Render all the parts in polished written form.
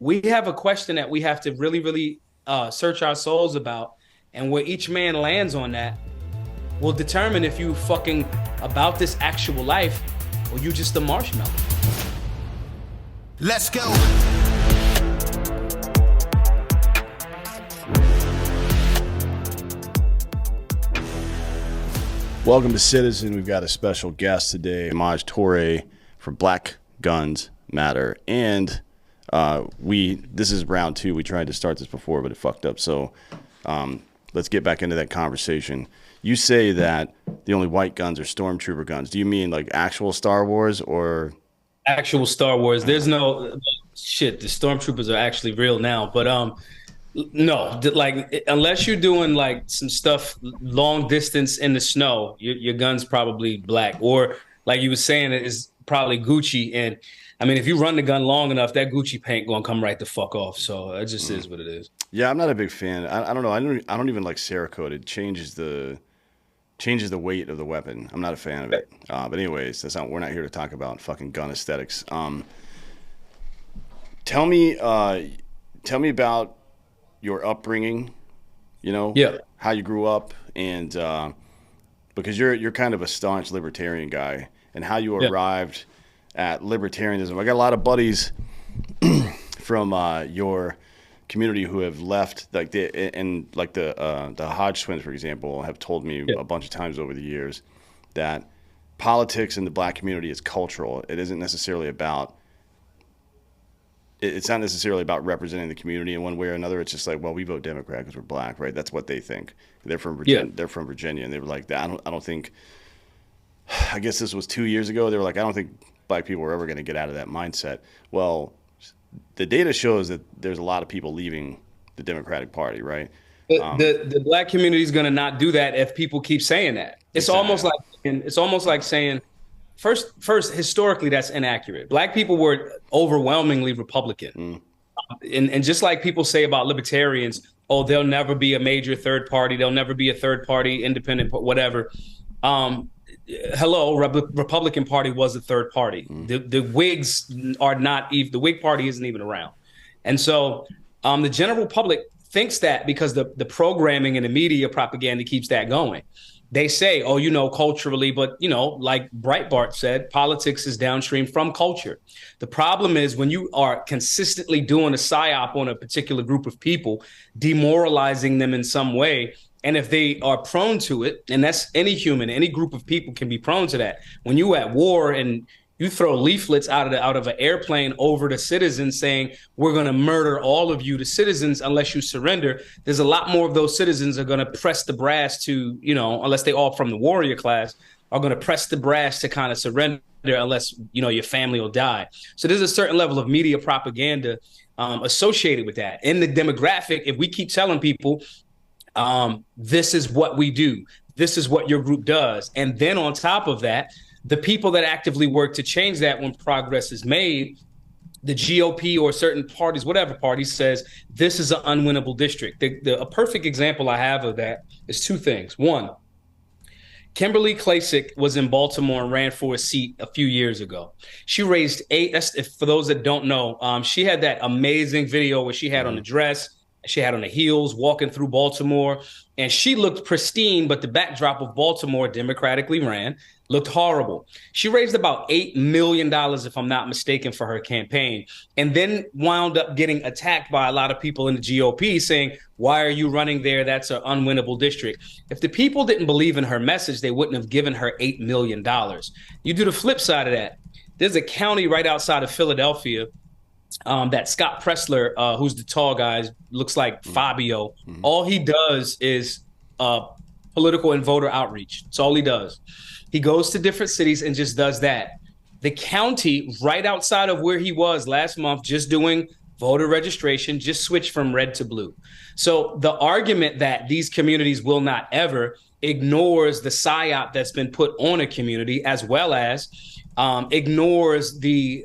we have a question that we have to really, really search our souls about, and where each man lands on that will determine if you fucking about this actual life or you just a marshmallow. Let's go. Welcome to Citizen. We've got a special guest today, Maj Toure from Black Guns Matter. And this is round two. We tried to start this before, but it fucked up. So let's get back into that conversation. You say that the only white guns are stormtrooper guns. Do you mean like actual Star Wars or? Actual Star Wars. There's no shit. The stormtroopers are actually real now, but no, like unless you're doing like some stuff long distance in the snow, your gun's probably black, or like you were saying, it is probably Gucci. And I mean, if you run the gun long enough, that Gucci paint gonna come right the fuck off. So it just is what it is. Yeah, I'm not a big fan. I don't know. I don't even like Cerakote. It changes the weight of the weapon. I'm not a fan of it. But anyways, we're not here to talk about fucking gun aesthetics. Tell me about your upbringing, how you grew up, and because you're kind of a staunch libertarian guy, and how you arrived at libertarianism. I got a lot of buddies from your community who have left, like the Hodge twins, for example, have told me a bunch of times over the years that politics in the black community is cultural. It isn't necessarily about. It's not necessarily about representing the community in one way or another. It's just like, well, we vote Democrat because we're black, right? That's what they think. They're from Virginia. Yeah. They're from Virginia, and they were like, I don't think. I guess this was 2 years ago. They were like, I don't think black people are ever going to get out of that mindset. Well, the data shows that there's a lot of people leaving the Democratic Party, right? The black community is going to not do that if people keep saying that. It's almost like saying. First, historically, that's inaccurate. Black people were overwhelmingly Republican. And just like people say about libertarians, oh, there'll never be a major third party. There'll never be a third party, independent, whatever. Republican Party was a third party. The Whigs are not even, the Whig Party isn't even around. And so the general public thinks that because the programming and the media propaganda keeps that going. They say, culturally, but, like Breitbart said, politics is downstream from culture. The problem is when you are consistently doing a psyop on a particular group of people, demoralizing them in some way, and if they are prone to it, and that's any human, any group of people can be prone to that. When you at war and you throw leaflets out of an airplane over to citizens saying, we're going to murder all of you, the citizens, unless you surrender. There's a lot more of those citizens are going to press the brass to, unless they all from the warrior class, are going to press the brass to kind of surrender unless, your family will die. So there's a certain level of media propaganda associated with that. In the demographic, if we keep telling people, this is what we do, this is what your group does. And then on top of that, the people that actively work to change that when progress is made, the GOP or certain parties, whatever party says, this is an unwinnable district. A perfect example I have of that is two things. One, Kimberly Klacik was in Baltimore and ran for a seat a few years ago. She raised for those that don't know, she had that amazing video where she had on the dress, she had on the heels walking through Baltimore, and she looked pristine, but the backdrop of Baltimore, democratically ran, looked horrible. She raised about $8 million, if I'm not mistaken, for her campaign, and then wound up getting attacked by a lot of people in the GOP saying, why are you running there? That's an unwinnable district. If the people didn't believe in her message, they wouldn't have given her $8 million. You do the flip side of that. There's a county right outside of Philadelphia that Scott Pressler, who's the tall guy, looks like Fabio. All he does is political and voter outreach. That's all he does. He goes to different cities and just does that. The county right outside of where he was last month, just doing voter registration, just switched from red to blue. So the argument that these communities will not ever ignores the psyop that's been put on a community, as well as ignores the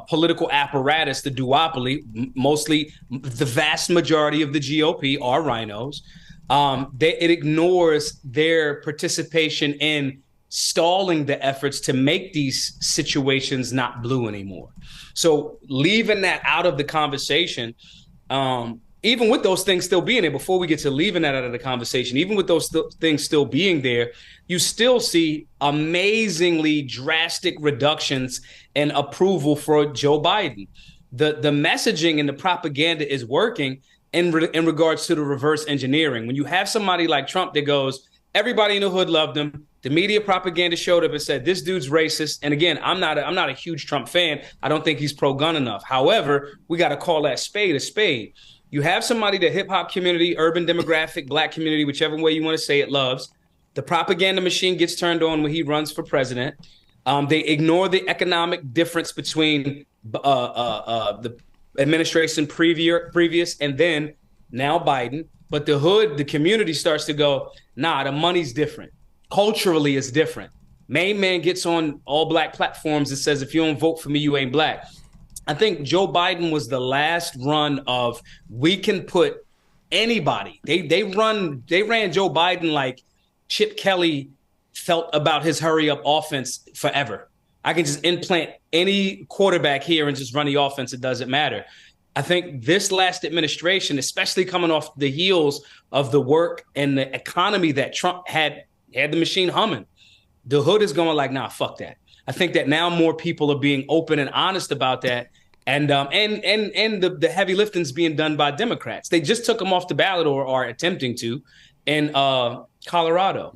political apparatus, the duopoly. Mostly the vast majority of the GOP are rhinos. It ignores their participation in stalling the efforts to make these situations not blue anymore. So leaving that out of the conversation, even with those things still being there, before we get to leaving that out of the conversation, even with those things still being there, you still see amazingly drastic reductions in approval for Joe Biden. The messaging and the propaganda is working in regards to the reverse engineering. When you have somebody like Trump that goes, everybody in the hood loved him. The media propaganda showed up and said, this dude's racist. And again, I'm not a huge Trump fan. I don't think he's pro-gun enough. However, we got to call that spade a spade. You have somebody the hip hop community, urban demographic, black community, whichever way you want to say it, loves. The propaganda machine gets turned on when he runs for president. They ignore the economic difference between the administration previous and then now Biden. But the hood, the community starts to go, nah, the money's different. Culturally, it's different. Main man gets on all black platforms and says, if you don't vote for me, you ain't black. I think Joe Biden was the last run of, we can put anybody. They ran Joe Biden like Chip Kelly felt about his hurry up offense forever. I can just implant any quarterback here and just run the offense. It doesn't matter. I think this last administration, especially coming off the heels of the work and the economy that Trump had the machine humming, the hood is going like, nah, fuck that. I think that now more people are being open and honest about that. And the heavy lifting is being done by Democrats. They just took him off the ballot or are attempting to in Colorado.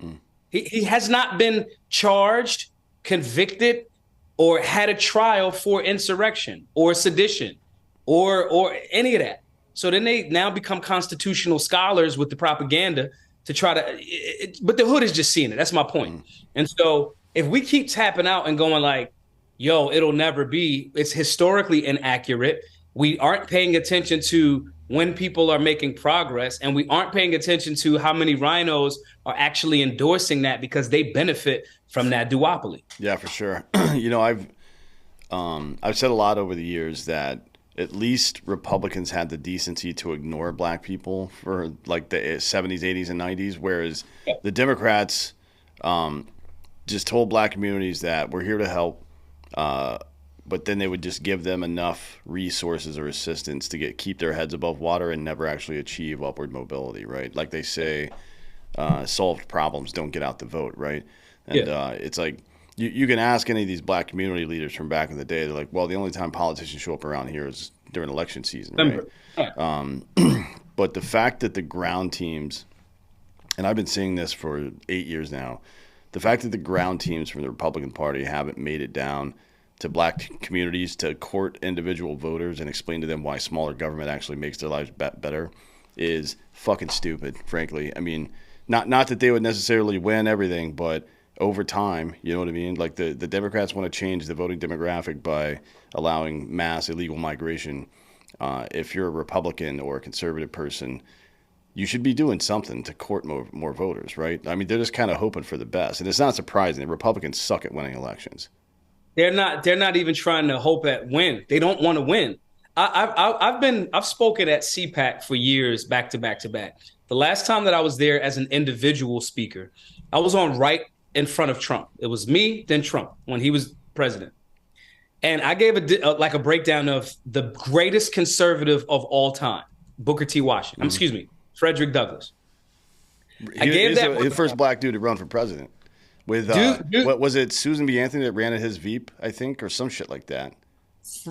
He has not been charged, convicted, or had a trial for insurrection or sedition or any of that. So then they now become constitutional scholars with the propaganda to try to, but the hood is just seeing it. That's my point. And so if we keep tapping out and going like, yo, it'll never be, it's historically inaccurate. We aren't paying attention to when people are making progress, and we aren't paying attention to how many rhinos are actually endorsing that because they benefit from that duopoly. Yeah, for sure. You know, I've said a lot over the years that at least Republicans had the decency to ignore black people for like the 70s, 80s, and 90s, whereas the Democrats just told black communities that we're here to help, but then they would just give them enough resources or assistance to keep their heads above water and never actually achieve upward mobility, right? Like they say, solved problems don't get out the vote, right? And it's like you can ask any of these black community leaders from back in the day. They're like, well, the only time politicians show up around here is during election season, right? But the fact that the ground teams, and I've been seeing this for 8 years now, the fact that the ground teams from the Republican Party haven't made it down to black communities to court individual voters and explain to them why smaller government actually makes their lives better is fucking stupid, frankly. I mean, not that they would necessarily win everything, but over time, you know what I mean? Like the Democrats want to change the voting demographic by allowing mass illegal migration. If you're a Republican or a conservative person, you should be doing something to court more voters, right? I mean, they're just kind of hoping for the best. And it's not surprising. The Republicans suck at winning elections. They're not even trying to hope at win. They don't want to win. I've spoken at CPAC for years, back to back to back. The last time that I was there as an individual speaker, I was on right in front of Trump. It was me, then Trump, when he was president. And I gave a breakdown of the greatest conservative of all time, Booker T. Washington. Excuse me, Frederick Douglass. I gave that the first black dude to run for president. With what was it, Susan B. Anthony that ran at his Veep, I think, or some shit like that.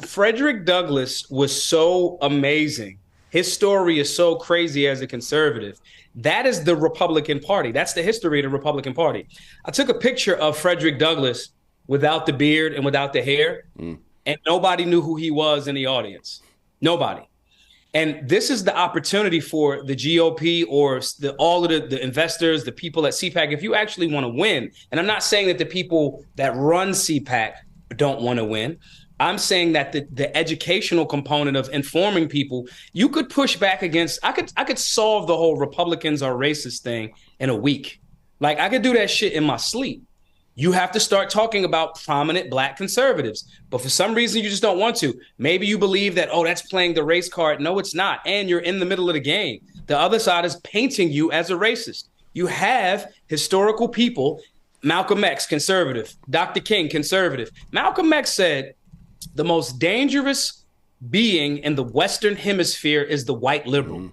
Frederick Douglass was so amazing. His story is so crazy as a conservative. That is the Republican Party. That's the history of the Republican Party. I took a picture of Frederick Douglass without the beard and without the hair, and nobody knew who he was in the audience. Nobody. And this is the opportunity for the GOP or all of the investors, the people at CPAC, if you actually want to win. And I'm not saying that the people that run CPAC don't want to win. I'm saying that the educational component of informing people, you could push back against, I could solve the whole Republicans are racist thing in a week. Like I could do that shit in my sleep. You have to start talking about prominent black conservatives. But for some reason, you just don't want to. Maybe you believe that, oh, that's playing the race card. No, it's not. And you're in the middle of the game. The other side is painting you as a racist. You have historical people Malcolm X, conservative. Dr. King, conservative. Malcolm X said the most dangerous being in the Western hemisphere is the white liberal.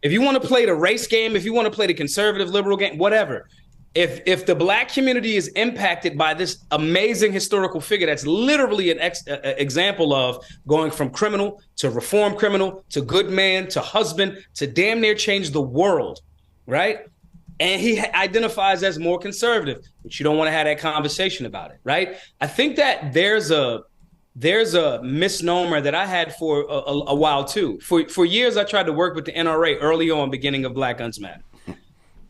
If you want to play the race game, if you want to play the conservative liberal game, whatever. If the black community is impacted by this amazing historical figure that's literally an example of going from criminal to reform criminal to good man to husband to damn near change the world, right? And he identifies as more conservative, but you don't want to have that conversation about it, right? I think that there's a misnomer that I had for a while too. For years, I tried to work with the NRA early on, beginning of Black Guns Matter.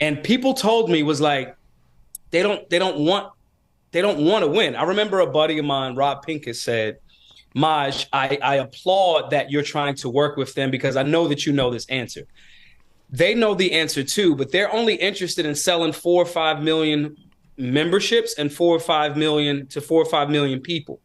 And people told me was like, they don't want to win. I remember a buddy of mine, Rob Pincus, said, Maj, I applaud that you're trying to work with them because I know that you know this answer. They know the answer too, but they're only interested in selling 4 or 5 million memberships and 4 or 5 million to 4 or 5 million people.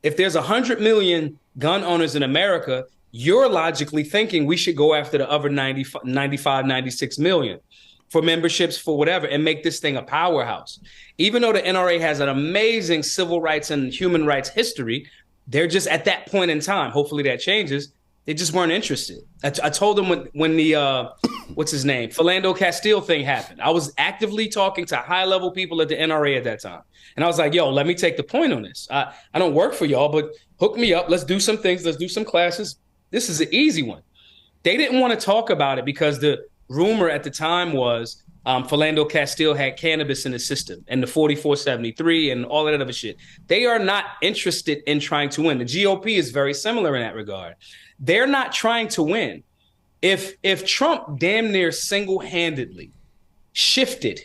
If there's 100 million gun owners in America, you're logically thinking we should go after the other 95, 96 million for memberships, for whatever, and make this thing a powerhouse. Even though the NRA has an amazing civil rights and human rights history, they're just at that point in time, hopefully that changes, they just weren't interested. I told them when the, what's his name, Philando Castile thing happened, I was actively talking to high-level people at the NRA at that time. And I was like, yo, let me take the point on this. I don't work for y'all, but hook me up. Let's do some things. Let's do some classes. This is an easy one. They didn't want to talk about it because the rumor at the time was Philando Castile had cannabis in his system and the 4473 and all that other shit. They are not interested in trying to win. The GOP is very similar in that regard. They're not trying to win. If Trump damn near single-handedly shifted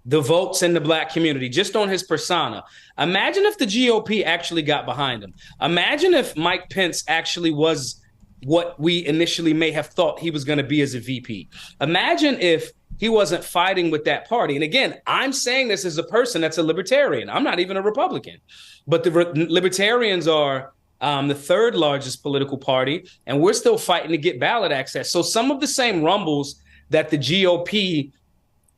the votes in the black community just on his persona, imagine if the GOP actually got behind him. Imagine if Mike Pence actually was what we initially may have thought he was going to be as a VP. Imagine if he wasn't fighting with that party. And again, I'm saying this as a person that's a libertarian. I'm not even a Republican. But the libertarians are the third largest political party, and we're still fighting to get ballot access. So some of the same rumbles that the GOP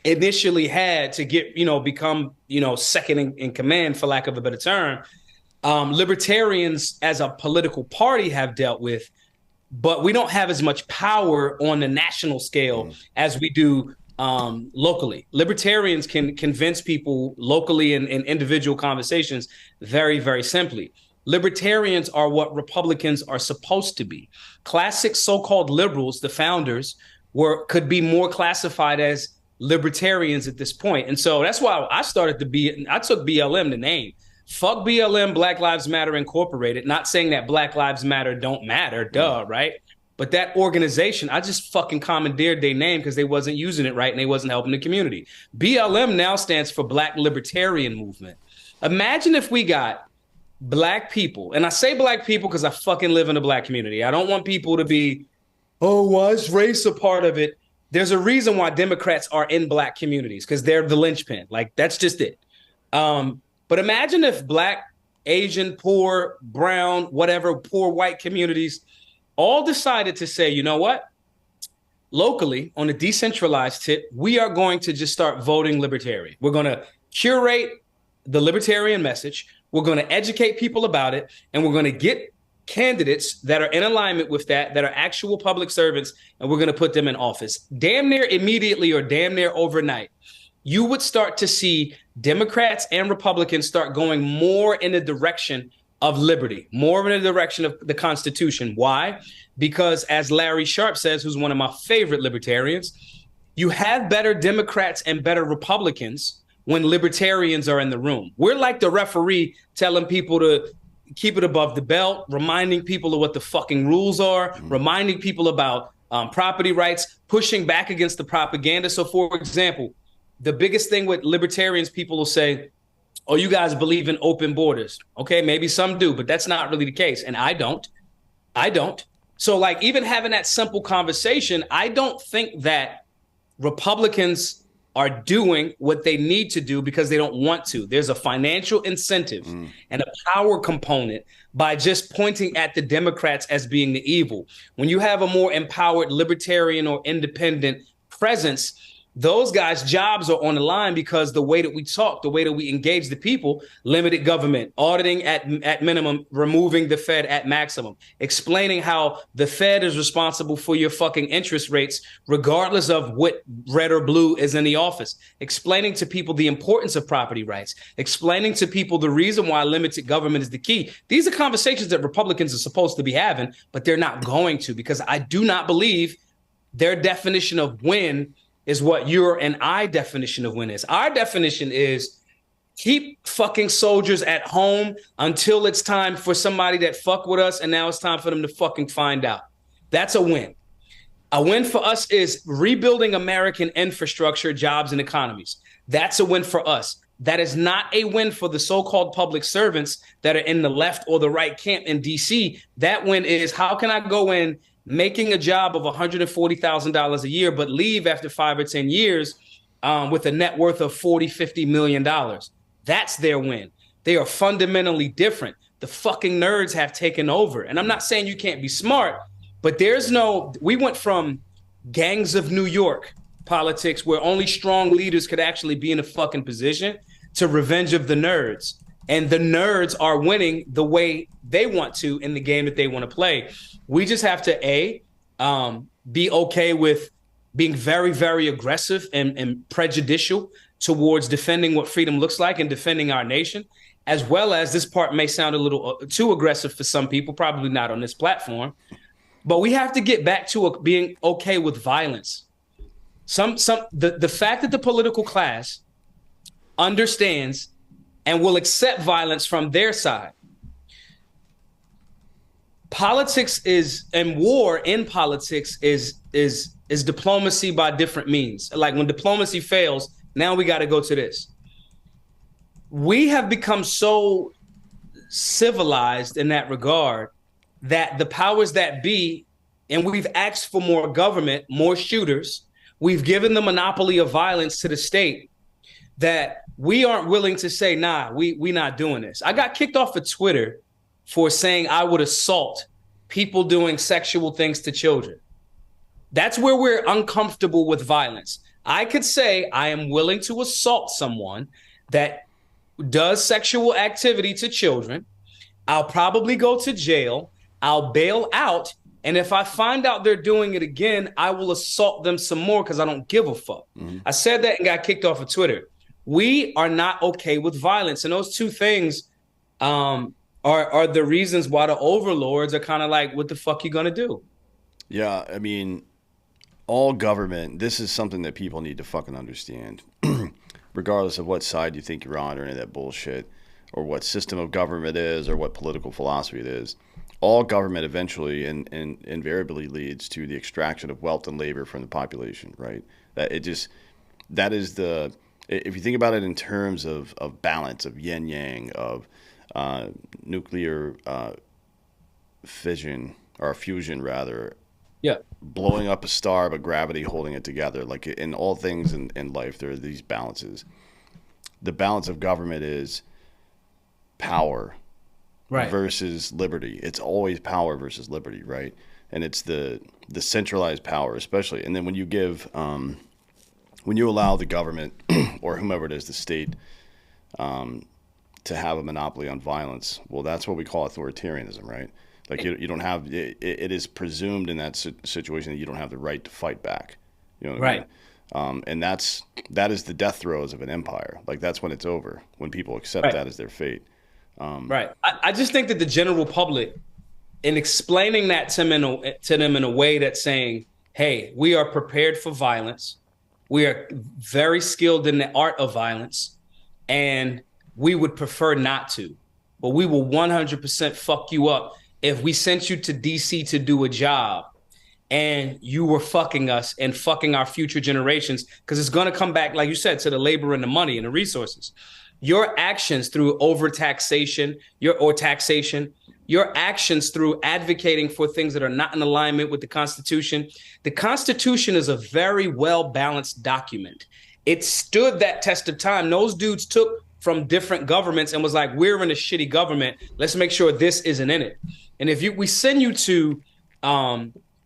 initially had to get, become, second in command, for lack of a better term, libertarians as a political party have dealt with, but we don't have as much power on the national scale as we do locally. Libertarians can convince people locally in individual conversations very, very simply. Libertarians are what Republicans are supposed to be. Classic so-called liberals, the founders, could be more classified as libertarians at this point. And so that's why I took BLM the name. Fuck BLM, Black Lives Matter Incorporated. Not saying that Black Lives Matter don't matter, duh, right? But that organization, I just fucking commandeered their name because they wasn't using it right and they wasn't helping the community. BLM now stands for Black Libertarian Movement. Imagine if we got Black people, and I say Black people because I fucking live in a Black community. I don't want people to be, oh, why is race a part of it? There's a reason why Democrats are in Black communities, because they're the linchpin. Like, that's just it. But imagine if Black, Asian, poor, brown, whatever, poor white communities all decided to say, you know what? Locally, on a decentralized tip, we are going to just start voting libertarian. We're going to curate the libertarian message. We're going to educate people about it. And we're going to get candidates that are in alignment with that are actual public servants, and we're going to put them in office. Damn near immediately or damn near overnight, you would start to see Democrats and Republicans start going more in the direction of liberty, more in the direction of the Constitution. Why? Because as Larry Sharp says, who's one of my favorite libertarians, you have better Democrats and better Republicans when libertarians are in the room. We're like the referee telling people to keep it above the belt, reminding people of what the fucking rules are, reminding people about property rights, pushing back against the propaganda. So, for example, the biggest thing with libertarians, people will say, oh, you guys believe in open borders. Okay, maybe some do, but that's not really the case. And I don't. So like even having that simple conversation, I don't think that Republicans are doing what they need to do because they don't want to. There's a financial incentive and a power component by just pointing at the Democrats as being the evil. When you have a more empowered libertarian or independent presence, those guys' jobs are on the line because the way that we talk, the way that we engage the people, limited government, auditing at minimum, removing the Fed at maximum, explaining how the Fed is responsible for your fucking interest rates, regardless of what red or blue is in the office, explaining to people the importance of property rights, explaining to people the reason why limited government is the key. These are conversations that Republicans are supposed to be having, but they're not going to, because I do not believe their definition of win is what your and I definition of win is. Our definition is keep fucking soldiers at home until it's time for somebody that fuck with us, and now it's time for them to fucking find out. That's a win. A win for us is rebuilding American infrastructure, jobs, and economies. That's a win for us. That is not a win for the so-called public servants that are in the left or the right camp in DC. That win is, how can I go in making a job of $140,000 a year, but leave after 5 or 10 years with a net worth of $40-50 million. That's their win. They are fundamentally different. The fucking nerds have taken over. And I'm not saying you can't be smart, but we went from gangs of New York politics where only strong leaders could actually be in a fucking position to revenge of the nerds. And the nerds are winning the way they want to in the game that they want to play. We just have to, be okay with being very, very aggressive and prejudicial towards defending what freedom looks like and defending our nation, as well as, this part may sound a little too aggressive for some people, probably not on this platform, but we have to get back to being okay with violence. The fact that the political class understands and will accept violence from their side. Politics is, and war in politics is diplomacy by different means. Like when diplomacy fails, now we got to go to this. We have become so civilized in that regard that the powers that be, and we've asked for more government, more shooters. We've given the monopoly of violence to the state, that we aren't willing to say, nah, we not doing this. I got kicked off of Twitter for saying I would assault people doing sexual things to children. That's where we're uncomfortable with violence. I could say I am willing to assault someone that does sexual activity to children. I'll probably go to jail. I'll bail out. And if I find out they're doing it again, I will assault them some more because I don't give a fuck. Mm-hmm. I said that and got kicked off of Twitter. We are not okay with violence. And those two things are the reasons why the overlords are kind of like, what the fuck you gonna do? Yeah, I mean, all government, this is something that people need to fucking understand. Regardless of what side you think you're on or any of that bullshit, or what system of government is, or what political philosophy it is, all government eventually and invariably leads to the extraction of wealth and labor from the population, right? That is the, if you think about it in terms of balance, of yin yang, of nuclear fission, or fusion rather, yeah, blowing up a star but gravity holding it together. Like in all things in life, there are these balances. The balance of government is power, right, versus liberty. It's always power versus liberty, right? And it's the centralized power especially. And then when you give when you allow the government or whomever it is, the state, to have a monopoly on violence, well, that's what we call authoritarianism, right? Like you don't have, it is presumed in that situation that you don't have the right to fight back. You know what right. I mean? And that is the death throes of an empire. Like that's when it's over, when people accept right. that as their fate. Right. I just think that the general public, in explaining that to them in a way that's saying, hey, we are prepared for violence. We are very skilled in the art of violence, and we would prefer not to. But we will 100% fuck you up if we sent you to DC to do a job and you were fucking us and fucking our future generations, because it's going to come back, like you said, to the labor and the money and the resources. Your actions through overtaxation, taxation, your actions through advocating for things that are not in alignment with the Constitution. The Constitution is a very well-balanced document. It stood that test of time. Those dudes took from different governments and was like, we're in a shitty government. Let's make sure this isn't in it. And if we send you to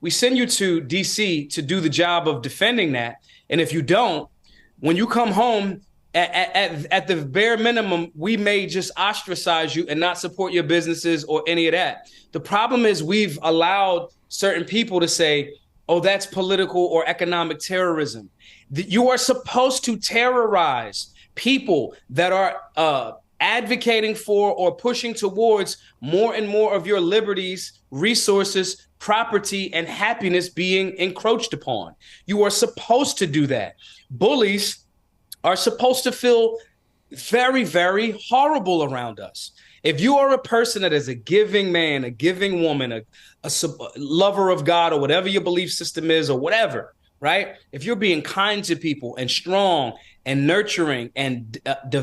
we send you to DC to do the job of defending that. And if you don't, when you come home, at the bare minimum, we may just ostracize you and not support your businesses or any of that. The problem is we've allowed certain people to say, oh, that's political or economic terrorism. You are supposed to terrorize people that are advocating for or pushing towards more and more of your liberties, resources, property, and happiness being encroached upon. You are supposed to do that. Bullies are supposed to feel very, very horrible around us. If you are a person that is a giving man, a giving woman, a lover of God, or whatever your belief system is, or whatever, right? If you're being kind to people and strong and nurturing and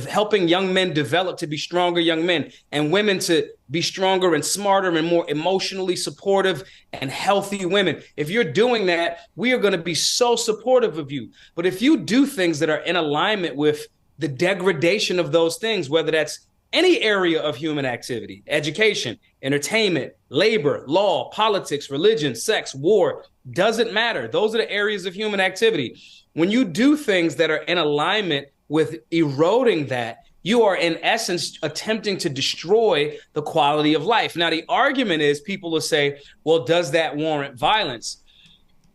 helping young men develop to be stronger young men, and women to be stronger and smarter and more emotionally supportive and healthy women, if you're doing that, we are going to be so supportive of you. But if you do things that are in alignment with the degradation of those things, whether that's any area of human activity, education, entertainment, labor, law, politics, religion, sex, war, doesn't matter. Those are the areas of human activity. When you do things that are in alignment with eroding that, you are in essence attempting to destroy the quality of life. Now, the argument is people will say, well, does that warrant violence?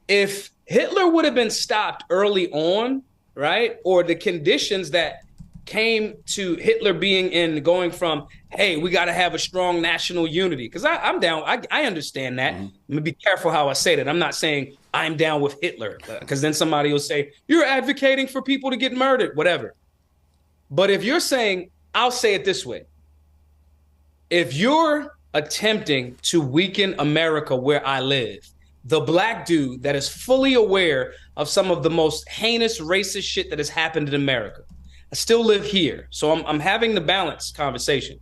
If Hitler would have been stopped early on, right, or the conditions that came to Hitler being in going from, hey, we got to have a strong national unity. Because I'm down. I understand that. I'm going to be careful how I say that. I'm not saying I'm down with Hitler, because then somebody will say, you're advocating for people to get murdered, whatever. But if you're saying, I'll say it this way. If you're attempting to weaken America where I live, the black dude that is fully aware of some of the most heinous racist shit that has happened in America, I still live here. So I'm having the balanced conversation.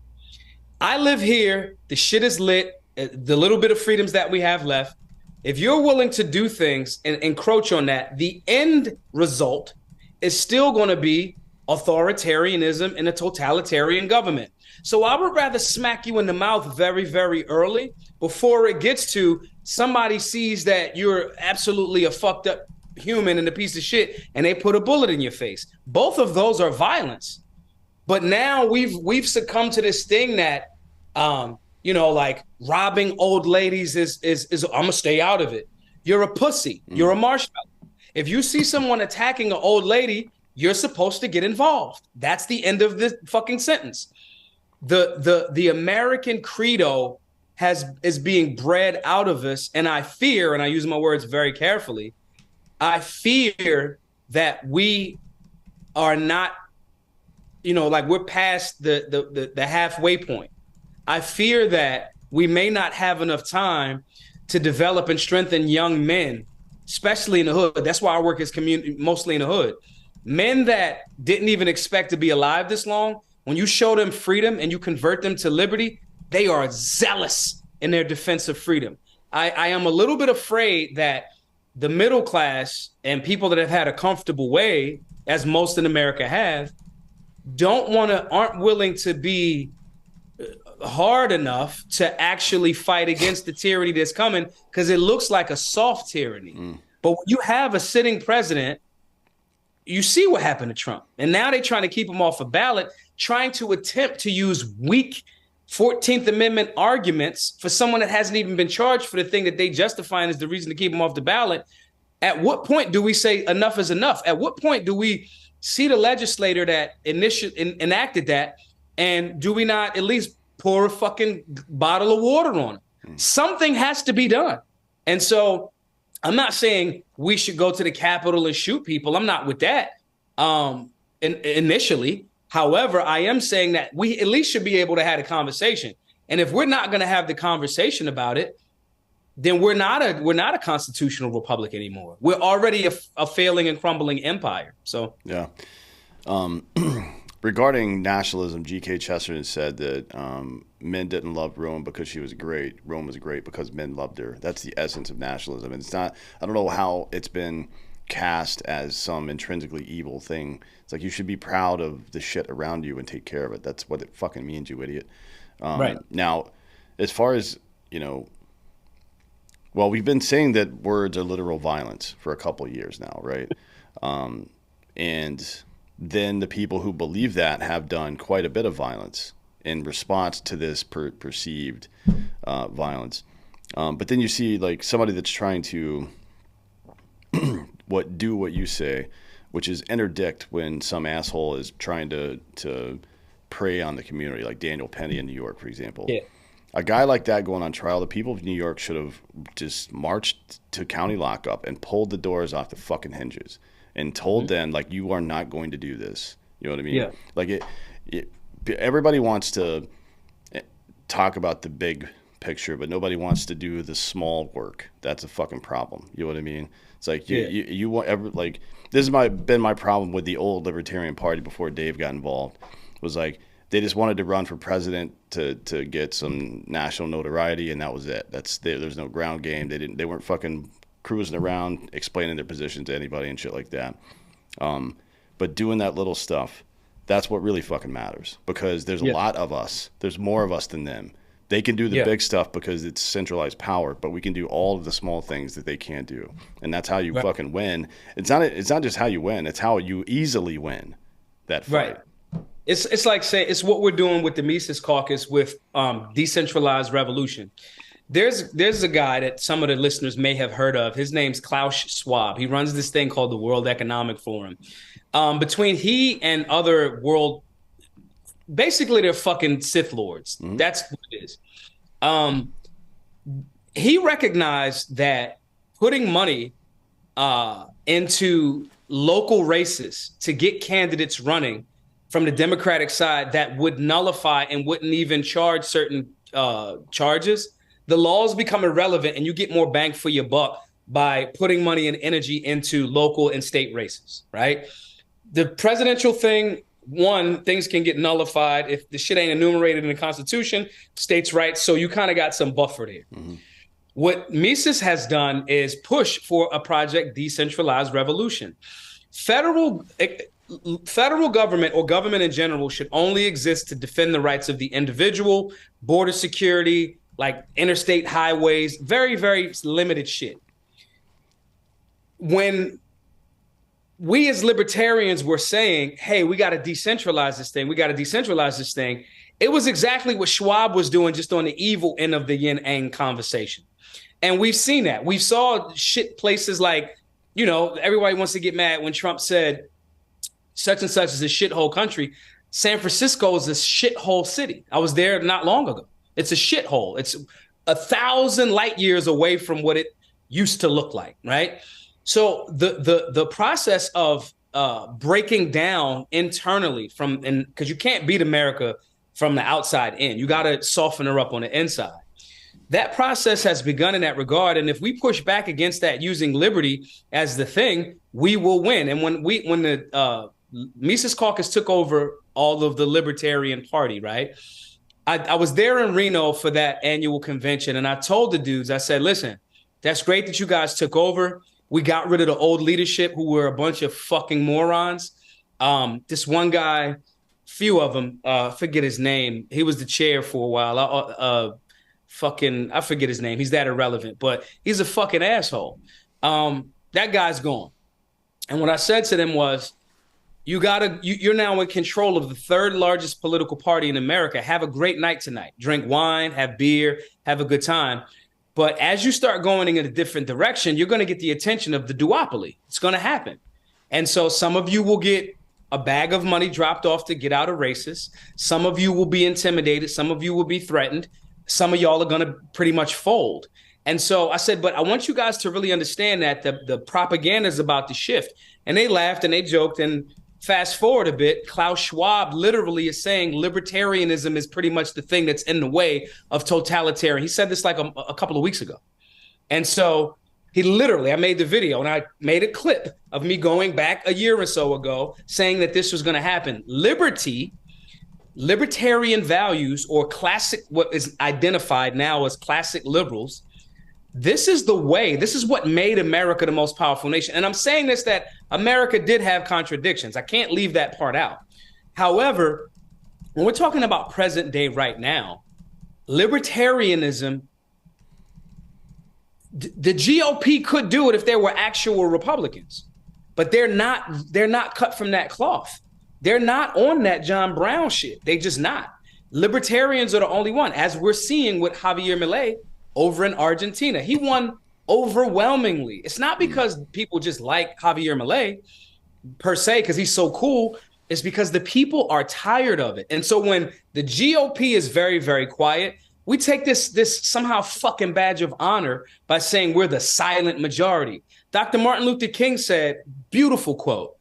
I live here. The shit is lit. The little bit of freedoms that we have left. If you're willing to do things and encroach on that, the end result is still going to be authoritarianism and a totalitarian government. So I would rather smack you in the mouth very, very early before it gets to somebody sees that you're absolutely a fucked up human and a piece of shit, and they put a bullet in your face. Both of those are violence. But now we've succumbed to this thing that, like robbing old ladies is I'm gonna stay out of it. You're a pussy. You're a marshmallow. If you see someone attacking an old lady, you're supposed to get involved. That's the end of the fucking sentence. The American credo is being bred out of us, and I fear, and I use my words very carefully, I fear that we are not, we're past the halfway point. I fear that we may not have enough time to develop and strengthen young men, especially in the hood. That's why I work as community, mostly in the hood. Men that didn't even expect to be alive this long, when you show them freedom and you convert them to liberty, they are zealous in their defense of freedom. I am a little bit afraid that the middle class and people that have had a comfortable way, as most in America have, aren't willing to be hard enough to actually fight against the tyranny that's coming, because it looks like a soft tyranny. But when you have a sitting president, you see what happened to Trump. And now they're trying to keep him off a ballot, trying to attempt to use weak 14th Amendment arguments for someone that hasn't even been charged for the thing that they justify as the reason to keep him off the ballot. At what point do we say enough is enough? At what point do we see the legislator that enacted that, and do we not at least pour a fucking bottle of water on it? Something has to be done. And so I'm not saying we should go to the Capitol and shoot people. I'm not with that initially. However, I am saying that we at least should be able to have a conversation. And if we're not going to have the conversation about it, then we're not a constitutional republic anymore. We're already a failing and crumbling empire. So yeah. Regarding nationalism, G.K. Chesterton said that men didn't love Rome because she was great. Rome was great because men loved her. That's the essence of nationalism. And it's not. I don't know how it's been cast as some intrinsically evil thing. It's like you should be proud of the shit around you and take care of it. That's what it fucking means, you idiot. Right. Now, as far as, Well, we've been saying that words are literal violence for a couple of years now, right? And then the people who believe that have done quite a bit of violence in response to this perceived violence. But then you see like somebody that's trying to do what you say, which is interdict when some asshole is trying to prey on the community, like Daniel Penny in New York, for example. Yeah. A guy like that going on trial, the people of New York should have just marched to county lockup and pulled the doors off the fucking hinges and told them, like, you are not going to do this. You know what I mean? Yeah. Like, everybody wants to talk about the big picture, but nobody wants to do the small work. That's a fucking problem. You know what I mean? It's like, you want like, this has been my problem with the old Libertarian Party before Dave got involved, was like, they just wanted to run for president to get some national notoriety, and that was it. There's no ground game. They weren't fucking cruising around explaining their position to anybody and shit like that. But doing that little stuff, that's what really fucking matters, because there's a lot of us. There's more of us than them. They can do the big stuff because it's centralized power, but we can do all of the small things that they can't do, and that's how you fucking win. It's not just how you win; it's how you easily win that fight. Right. It's like saying it's what we're doing with the Mises Caucus with decentralized revolution. There's a guy that some of the listeners may have heard of. His name's Klaus Schwab. He runs this thing called the World Economic Forum. Between he and other basically they're fucking Sith lords. Mm-hmm. That's what it is. He recognized that putting money into local races to get candidates running from the Democratic side that would nullify and wouldn't even charge certain charges, the laws become irrelevant and you get more bang for your buck by putting money and energy into local and state races, right? The presidential thing, things can get nullified if the shit ain't enumerated in the Constitution, states' rights, so you kind of got some buffer there. Mm-hmm. What Mises has done is push for a project decentralized revolution. Federal government or government in general should only exist to defend the rights of the individual, border security, like interstate highways, very, very limited shit. When we as libertarians were saying, hey, we got to decentralize this thing, it was exactly what Schwab was doing, just on the evil end of the yin-yang conversation. And we've seen that. We saw shit places like, everybody wants to get mad when Trump said, such and such is a shithole country. San Francisco is a shithole city. I was there not long ago. It's a shithole. It's 1,000 light years away from what it used to look like, right? So the process of breaking down internally because you can't beat America from the outside in. You got to soften her up on the inside. That process has begun in that regard. And if we push back against that using liberty as the thing, we will win. And when the Mises Caucus took over all of the Libertarian Party, right? I was there in Reno for that annual convention, and I told the dudes, I said, listen, that's great that you guys took over. We got rid of the old leadership who were a bunch of fucking morons. This one guy, few of them, forget his name. He was the chair for a while. I forget his name. He's that irrelevant, but he's a fucking asshole. That guy's gone. And what I said to them was, you're now in control of the third largest political party in America. Have a great night tonight. Drink wine, have beer, have a good time. But as you start going in a different direction, you're going to get the attention of the duopoly. It's going to happen. And so some of you will get a bag of money dropped off to get out of races. Some of you will be intimidated. Some of you will be threatened. Some of y'all are going to pretty much fold. And so I said, but I want you guys to really understand that the propaganda is about to shift. And they laughed and they joked. And fast forward a bit, Klaus Schwab literally is saying libertarianism is pretty much the thing that's in the way of totalitarian. He said this like a couple of weeks ago. And so I made the video and I made a clip of me going back a year or so ago saying that this was going to happen. Libertarian values, or classic, what is identified now as classic liberals, this is the way. This is what made America the most powerful nation. And I'm saying this, that America did have contradictions. I can't leave that part out. However, when we're talking about present day right now, libertarianism The GOP could do it if there were actual Republicans, but they're not. They're not cut from that cloth. They're not on that John Brown shit. They just not. Libertarians are the only one, as we're seeing with Javier Milei over in Argentina. He won overwhelmingly. It's not because people just like Javier Milei per se, because he's so cool. It's because the people are tired of it. And so when the GOP is very, very quiet, we take this somehow fucking badge of honor by saying we're the silent majority. Dr. Martin Luther King said, beautiful quote,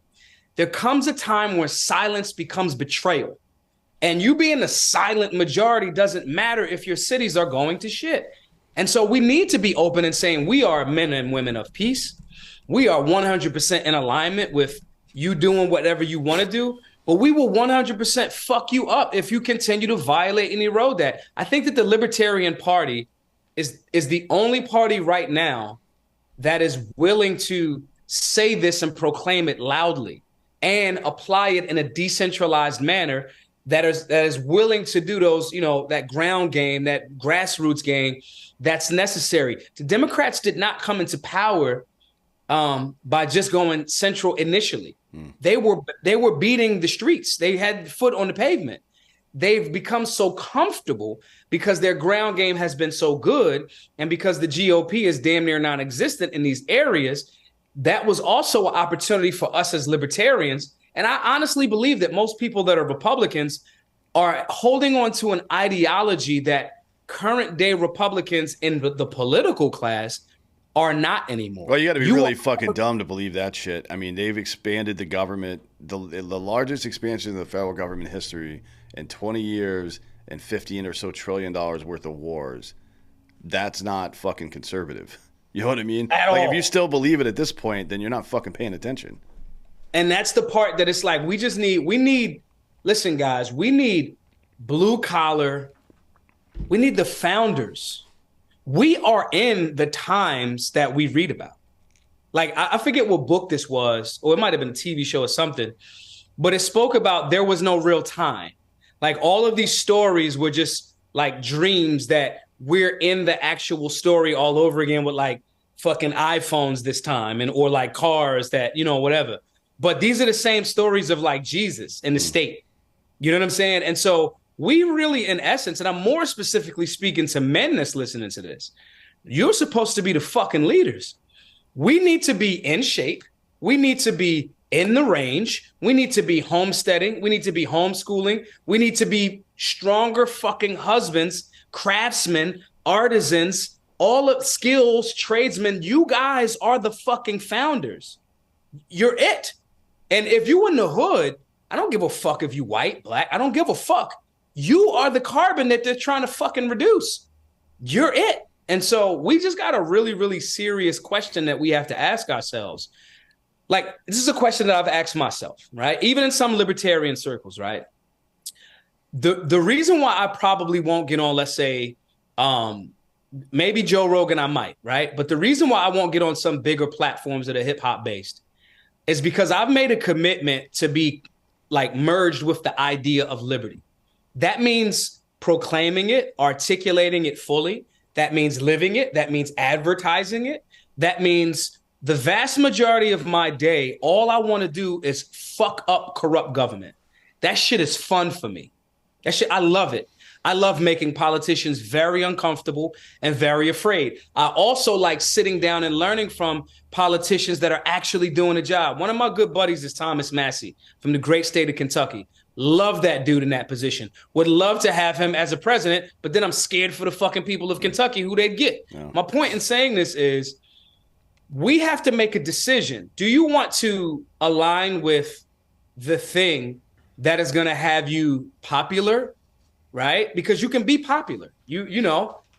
there comes a time where silence becomes betrayal. And you being the silent majority doesn't matter if your cities are going to shit. And so we need to be open and saying we are men and women of peace. We are 100% in alignment with you doing whatever you want to do. But we will 100% fuck you up if you continue to violate and erode that. I think that the Libertarian Party is the only party right now that is willing to say this and proclaim it loudly and apply it in a decentralized manner that is willing to do those, that ground game, that grassroots game that's necessary. The Democrats did not come into power by just going central initially. They were beating the streets. They had foot on the pavement. They've become so comfortable because their ground game has been so good, and because the GOP is damn near non-existent in these areas. That was also an opportunity for us as libertarians. And I honestly believe that most people that are Republicans are holding on to an ideology that current day Republicans in the political class are not anymore. Well, you got to be really fucking dumb to believe that shit. I mean, they've expanded the government, the largest expansion of the federal government history in 20 years and 15 or so $1 trillion worth of wars. That's not fucking conservative. You know what I mean? At all. If you still believe it at this point, then you're not fucking paying attention. And that's the part that it's like, listen, guys, we need blue collar. We need the founders. We are in the times that we read about. Like, I forget what book this was, or it might have been a TV show or something, but it spoke about there was no real time. Like, all of these stories were just like dreams that we're in the actual story all over again with like fucking iPhones this time or like cars that, whatever. But these are the same stories of like Jesus in the state. You know what I'm saying? And so we really, in essence, and I'm more specifically speaking to men that's listening to this, you're supposed to be the fucking leaders. We need to be in shape. We need to be in the range. We need to be homesteading. We need to be homeschooling. We need to be stronger fucking husbands, craftsmen, artisans, all of skills, tradesmen. You guys are the fucking founders. You're it. And if you in the hood, I don't give a fuck if you white, black. I don't give a fuck. You are the carbon that they're trying to fucking reduce. You're it. And so we just got a really, really serious question that we have to ask ourselves. Like, this is a question that I've asked myself, right? Even in some libertarian circles, right? The reason why I probably won't get on, let's say, maybe Joe Rogan, I might, right? But the reason why I won't get on some bigger platforms that are hip hop based is because I've made a commitment to be like merged with the idea of liberty. That means proclaiming it, articulating it fully. That means living it. That means advertising it. That means the vast majority of my day, all I want to do is fuck up corrupt government. That shit is fun for me. That shit, I love it. I love making politicians very uncomfortable and very afraid. I also like sitting down and learning from politicians that are actually doing a job. One of my good buddies is Thomas Massey from the great state of Kentucky. Love that dude in that position. Would love to have him as a president, but then I'm scared for the fucking people of Kentucky who they'd get. Yeah. My point in saying this is we have to make a decision. Do you want to align with the thing that is going to have you popular, right? Because you can be popular.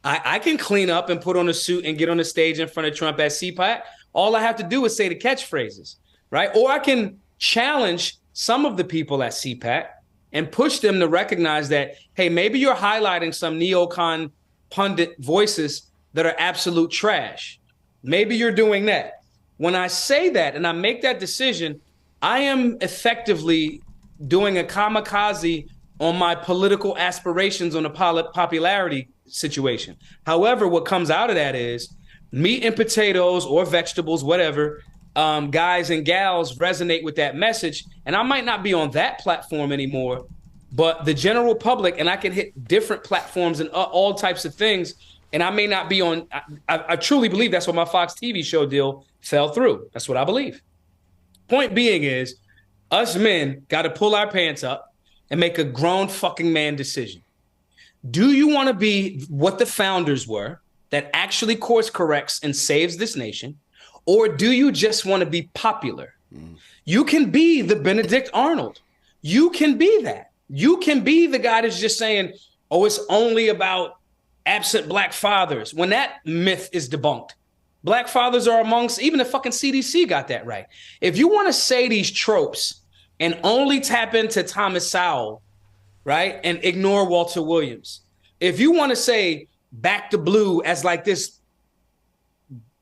I can clean up and put on a suit and get on the stage in front of Trump at CPAC. All I have to do is say the catchphrases, right? Or I can challenge some of the people at CPAC and push them to recognize that, hey, maybe you're highlighting some neocon pundit voices that are absolute trash. Maybe you're doing that. When I say that and I make that decision, I am effectively doing a kamikaze on my political aspirations on a popularity situation. However, what comes out of that is meat and potatoes or vegetables, whatever, guys and gals resonate with that message. And I might not be on that platform anymore, but the general public, and I can hit different platforms and all types of things. And I may not be on, I truly believe that's what my Fox TV show deal fell through. That's what I believe. Point being is, us men got to pull our pants up and make a grown fucking man decision. Do you want to be what the founders were, that actually course corrects and saves this nation? Or do you just want to be popular? You can be the Benedict Arnold. You can be that. You can be the guy that's just saying, oh, it's only about absent black fathers, when that myth is debunked. Black fathers are amongst, even the fucking CDC got that right. If you want to say these tropes and only tap into Thomas Sowell, right, and ignore Walter Williams, if you want to say back to blue as like this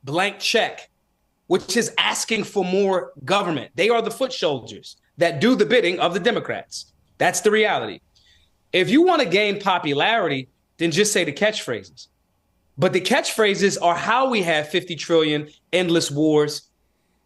blank check, which is asking for more government, they are the foot soldiers that do the bidding of the Democrats. That's the reality. If you want to gain popularity, then just say the catchphrases. But the catchphrases are how we have 50 trillion, endless wars,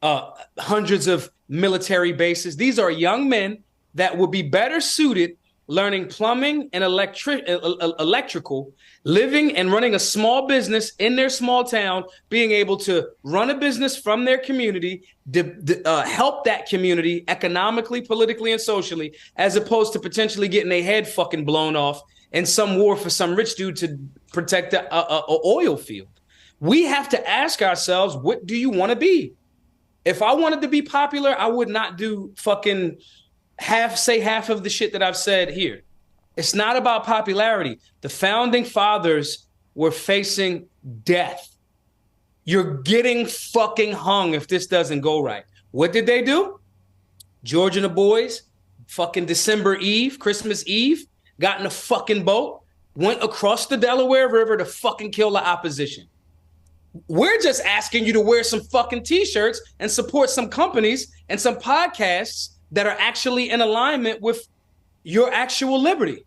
hundreds of military bases. These are young men that would be better suited learning plumbing and electrical, living and running a small business in their small town, being able to run a business from their community, help that community economically, politically, and socially, as opposed to potentially getting their head fucking blown off in some war for some rich dude to protect a oil field. We have to ask ourselves, what do you want to be? If I wanted to be popular, I would not do fucking half of the shit that I've said here. It's not about popularity. The founding fathers were facing death. You're getting fucking hung if this doesn't go right. What did they do? George and the boys, fucking December Eve, Christmas Eve, got in a fucking boat, went across the Delaware River to fucking kill the opposition. We're just asking you to wear some fucking t-shirts and support some companies and some podcasts that are actually in alignment with your actual liberty.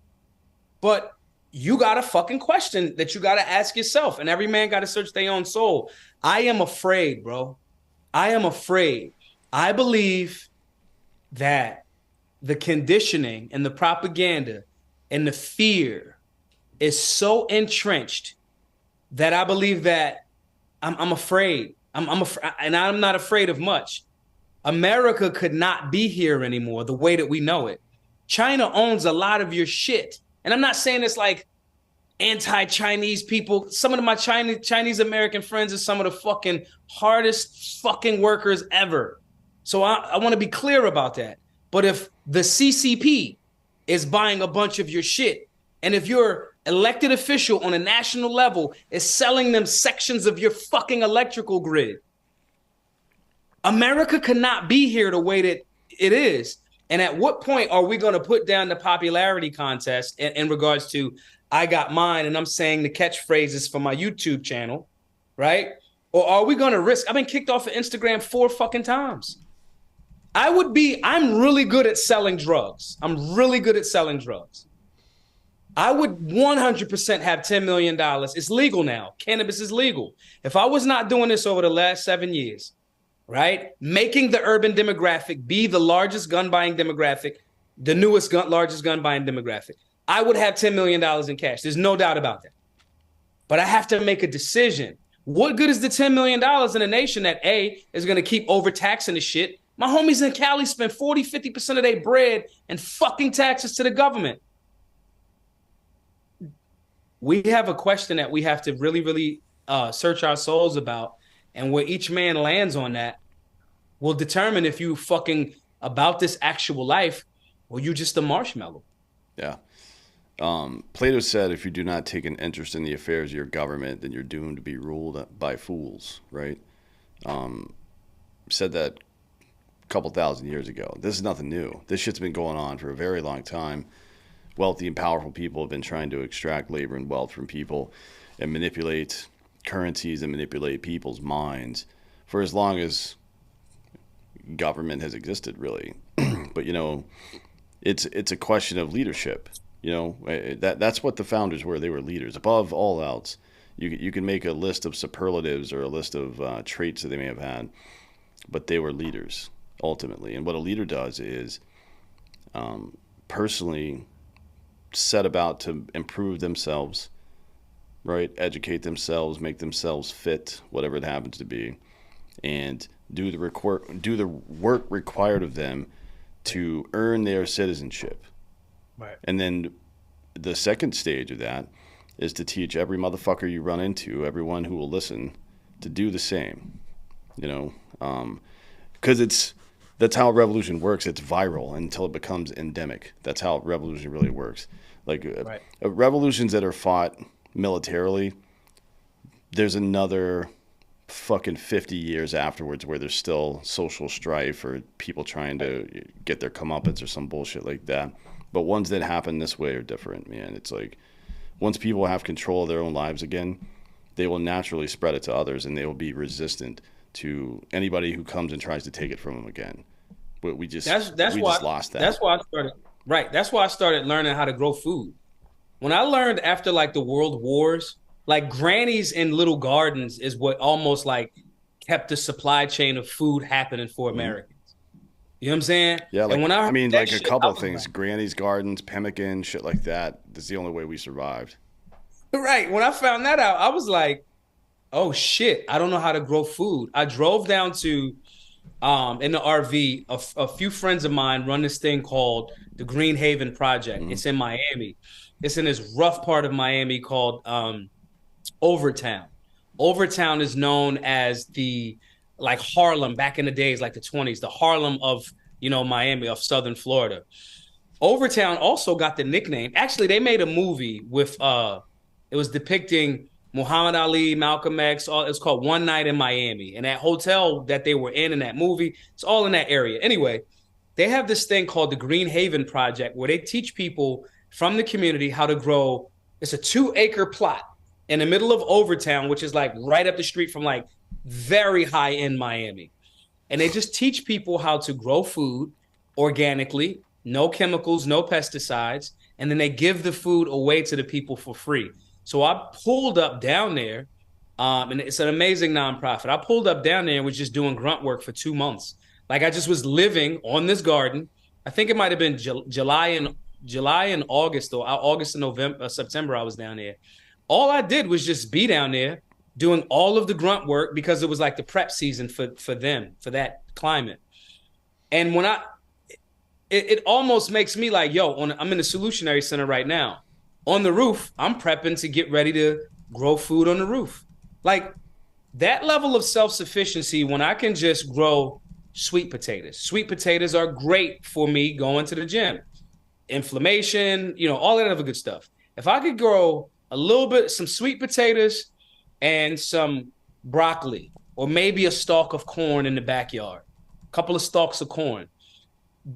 But you got a fucking question that you got to ask yourself, and every man got to search their own soul. I am afraid, bro. I am afraid. I believe that the conditioning and the propaganda and the fear is so entrenched that I believe that I'm afraid. I'm afraid, and I'm not afraid of much. America could not be here anymore the way that we know it. China owns a lot of your shit. And I'm not saying it's like anti-Chinese people. Some of my Chinese American friends are some of the fucking hardest fucking workers ever. So I want to be clear about that. But if the CCP is buying a bunch of your shit, and if your elected official on a national level is selling them sections of your fucking electrical grid, America cannot be here the way that it is. And at what point are we going to put down the popularity contest in regards to I got mine and I'm saying the catchphrases for my YouTube channel, right? Or are we going to risk? I've been kicked off of Instagram 4 fucking times. I'm really good at selling drugs. I'm really good at selling drugs. I would 100% have $10 million. It's legal now. Cannabis is legal. If I was not doing this over the last 7 years, right? Making the urban demographic be the largest gun buying demographic, the newest largest gun buying demographic, I would have $10 million in cash. There's no doubt about that. But I have to make a decision. What good is the $10 million in a nation that A, is going to keep overtaxing the shit? My homies in Cali spend 40, 50% of their bread in fucking taxes to the government. We have a question that we have to really, really search our souls about. And where each man lands on that will determine if you fucking about this actual life or you just a marshmallow. Yeah. Plato said, if you do not take an interest in the affairs of your government, then you're doomed to be ruled by fools, right? Said that a couple thousand years ago. This is nothing new. This shit's been going on for a very long time. Wealthy and powerful people have been trying to extract labor and wealth from people and manipulate currencies and manipulate people's minds for as long as government has existed, really. But, you know, it's a question of leadership. You know, that's what the founders were. They were leaders above all else. You can make a list of superlatives or a list of traits that they may have had, but they were leaders ultimately. And what a leader does is personally set about to improve themselves, right? Educate themselves, make themselves fit, whatever it happens to be, and do the work required of them to earn their citizenship. Right. And then the second stage of that is to teach every motherfucker you run into, everyone who will listen, to do the same. You know, because that's how a revolution works. It's viral until it becomes endemic. That's how revolution really works. Like right. Revolutions that are fought militarily, there's another fucking 50 years afterwards where there's still social strife or people trying to get their comeuppance or some bullshit like that. But ones that happen this way are different, man. It's like once people have control of their own lives again, they will naturally spread it to others, and they will be resistant to anybody who comes and tries to take it from them again. But we just just lost that. That's why I started. Right. That's why I started learning how to grow food. When I learned after like the world wars, like grannies in little gardens is what almost like kept the supply chain of food happening for Americans. You know what I'm saying? Yeah, like, and when I mean, like shit, a couple of things, like, grannies' gardens, pemmican, shit like that. That's the only way we survived. Right. When I found that out, I was like, oh shit, I don't know how to grow food. I drove down to in the RV, a few friends of mine run this thing called the Green Haven Project. It's in Miami. It's in this rough part of Miami called Overtown. Overtown is known as the like Harlem back in the days, like the 20s, the Harlem of, you know, Miami, of Southern Florida. Overtown also got the nickname. Actually, they made a movie with it was depicting Muhammad Ali, Malcolm X. It's called One Night in Miami. And that hotel that they were in that movie, it's all in that area. Anyway, they have this thing called the Green Haven Project where they teach people from the community how to grow. It's a 2-acre plot in the middle of Overtown, which is like right up the street from like very high end Miami. And they just teach people how to grow food organically, no chemicals, no pesticides. And then they give the food away to the people for free. So I pulled up down there, and it's an amazing nonprofit. I pulled up down there and was just doing grunt work for 2 months. Like I just was living on this garden. I think it might have been July and August, or August and November, September. I was down there. All I did was just be down there doing all of the grunt work because it was like the prep season for them, for that climate. And when it almost makes me like, yo, I'm in the Solutionary Center right now. On the roof, I'm prepping to get ready to grow food on the roof. Like that level of self-sufficiency when I can just grow sweet potatoes. Sweet potatoes are great for me going to the gym. Inflammation, you know, all that other good stuff. If I could grow a little bit, some sweet potatoes and some broccoli, or maybe a stalk of corn in the backyard, a couple of stalks of corn,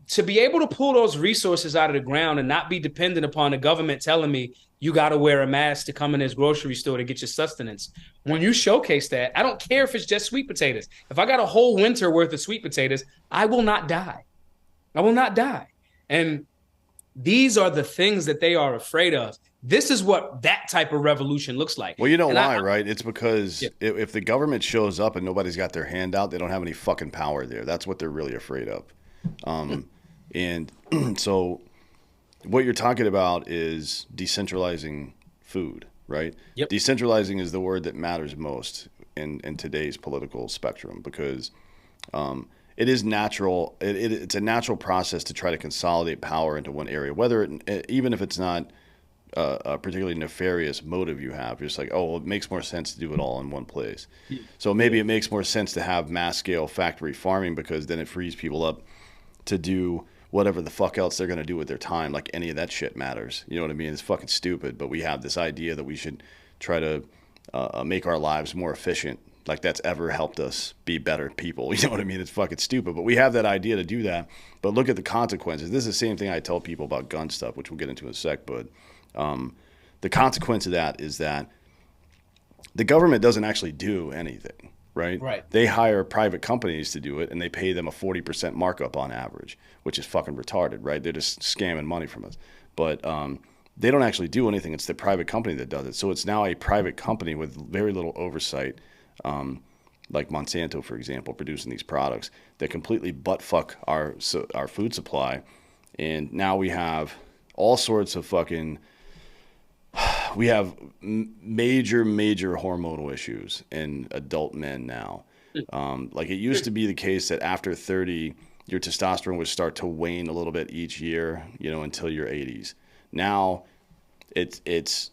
to be able to pull those resources out of the ground and not be dependent upon the government telling me you got to wear a mask to come in this grocery store to get your sustenance. When you showcase that, I don't care if it's just sweet potatoes. If I got a whole winter worth of sweet potatoes, I will not die. I will not die. And these are the things that they are afraid of. This is what that type of revolution looks like. Well, you know why, right? It's because if the government shows up and nobody's got their hand out, they don't have any fucking power there. That's what they're really afraid of. And so what you're talking about is decentralizing food, right? Yep. Decentralizing is the word that matters most in today's political spectrum because it is natural. It's a natural process to try to consolidate power into one area, whether even if it's not a particularly nefarious motive you have. You're just like, oh, well, it makes more sense to do it all in one place. So maybe it makes more sense to have mass scale factory farming because then it frees people up to do whatever the fuck else they're going to do with their time. Like any of that shit matters. You know what I mean? It's fucking stupid, but we have this idea that we should try to make our lives more efficient. Like that's ever helped us be better people. You know what I mean? It's fucking stupid, but we have that idea to do that. But look at the consequences. This is the same thing I tell people about gun stuff, which we'll get into in a sec. But the consequence of that is that the government doesn't actually do anything. Right. They hire private companies to do it, and they pay them a 40% markup on average, which is fucking retarded, right? They're just scamming money from us. But they don't actually do anything. It's the private company that does it. So it's now a private company with very little oversight, like Monsanto, for example, producing these products that completely buttfuck our food supply. And now we have all sorts of we have major hormonal issues in adult men now. Like it used to be the case that after 30, your testosterone would start to wane a little bit each year, until your 80s. Now it's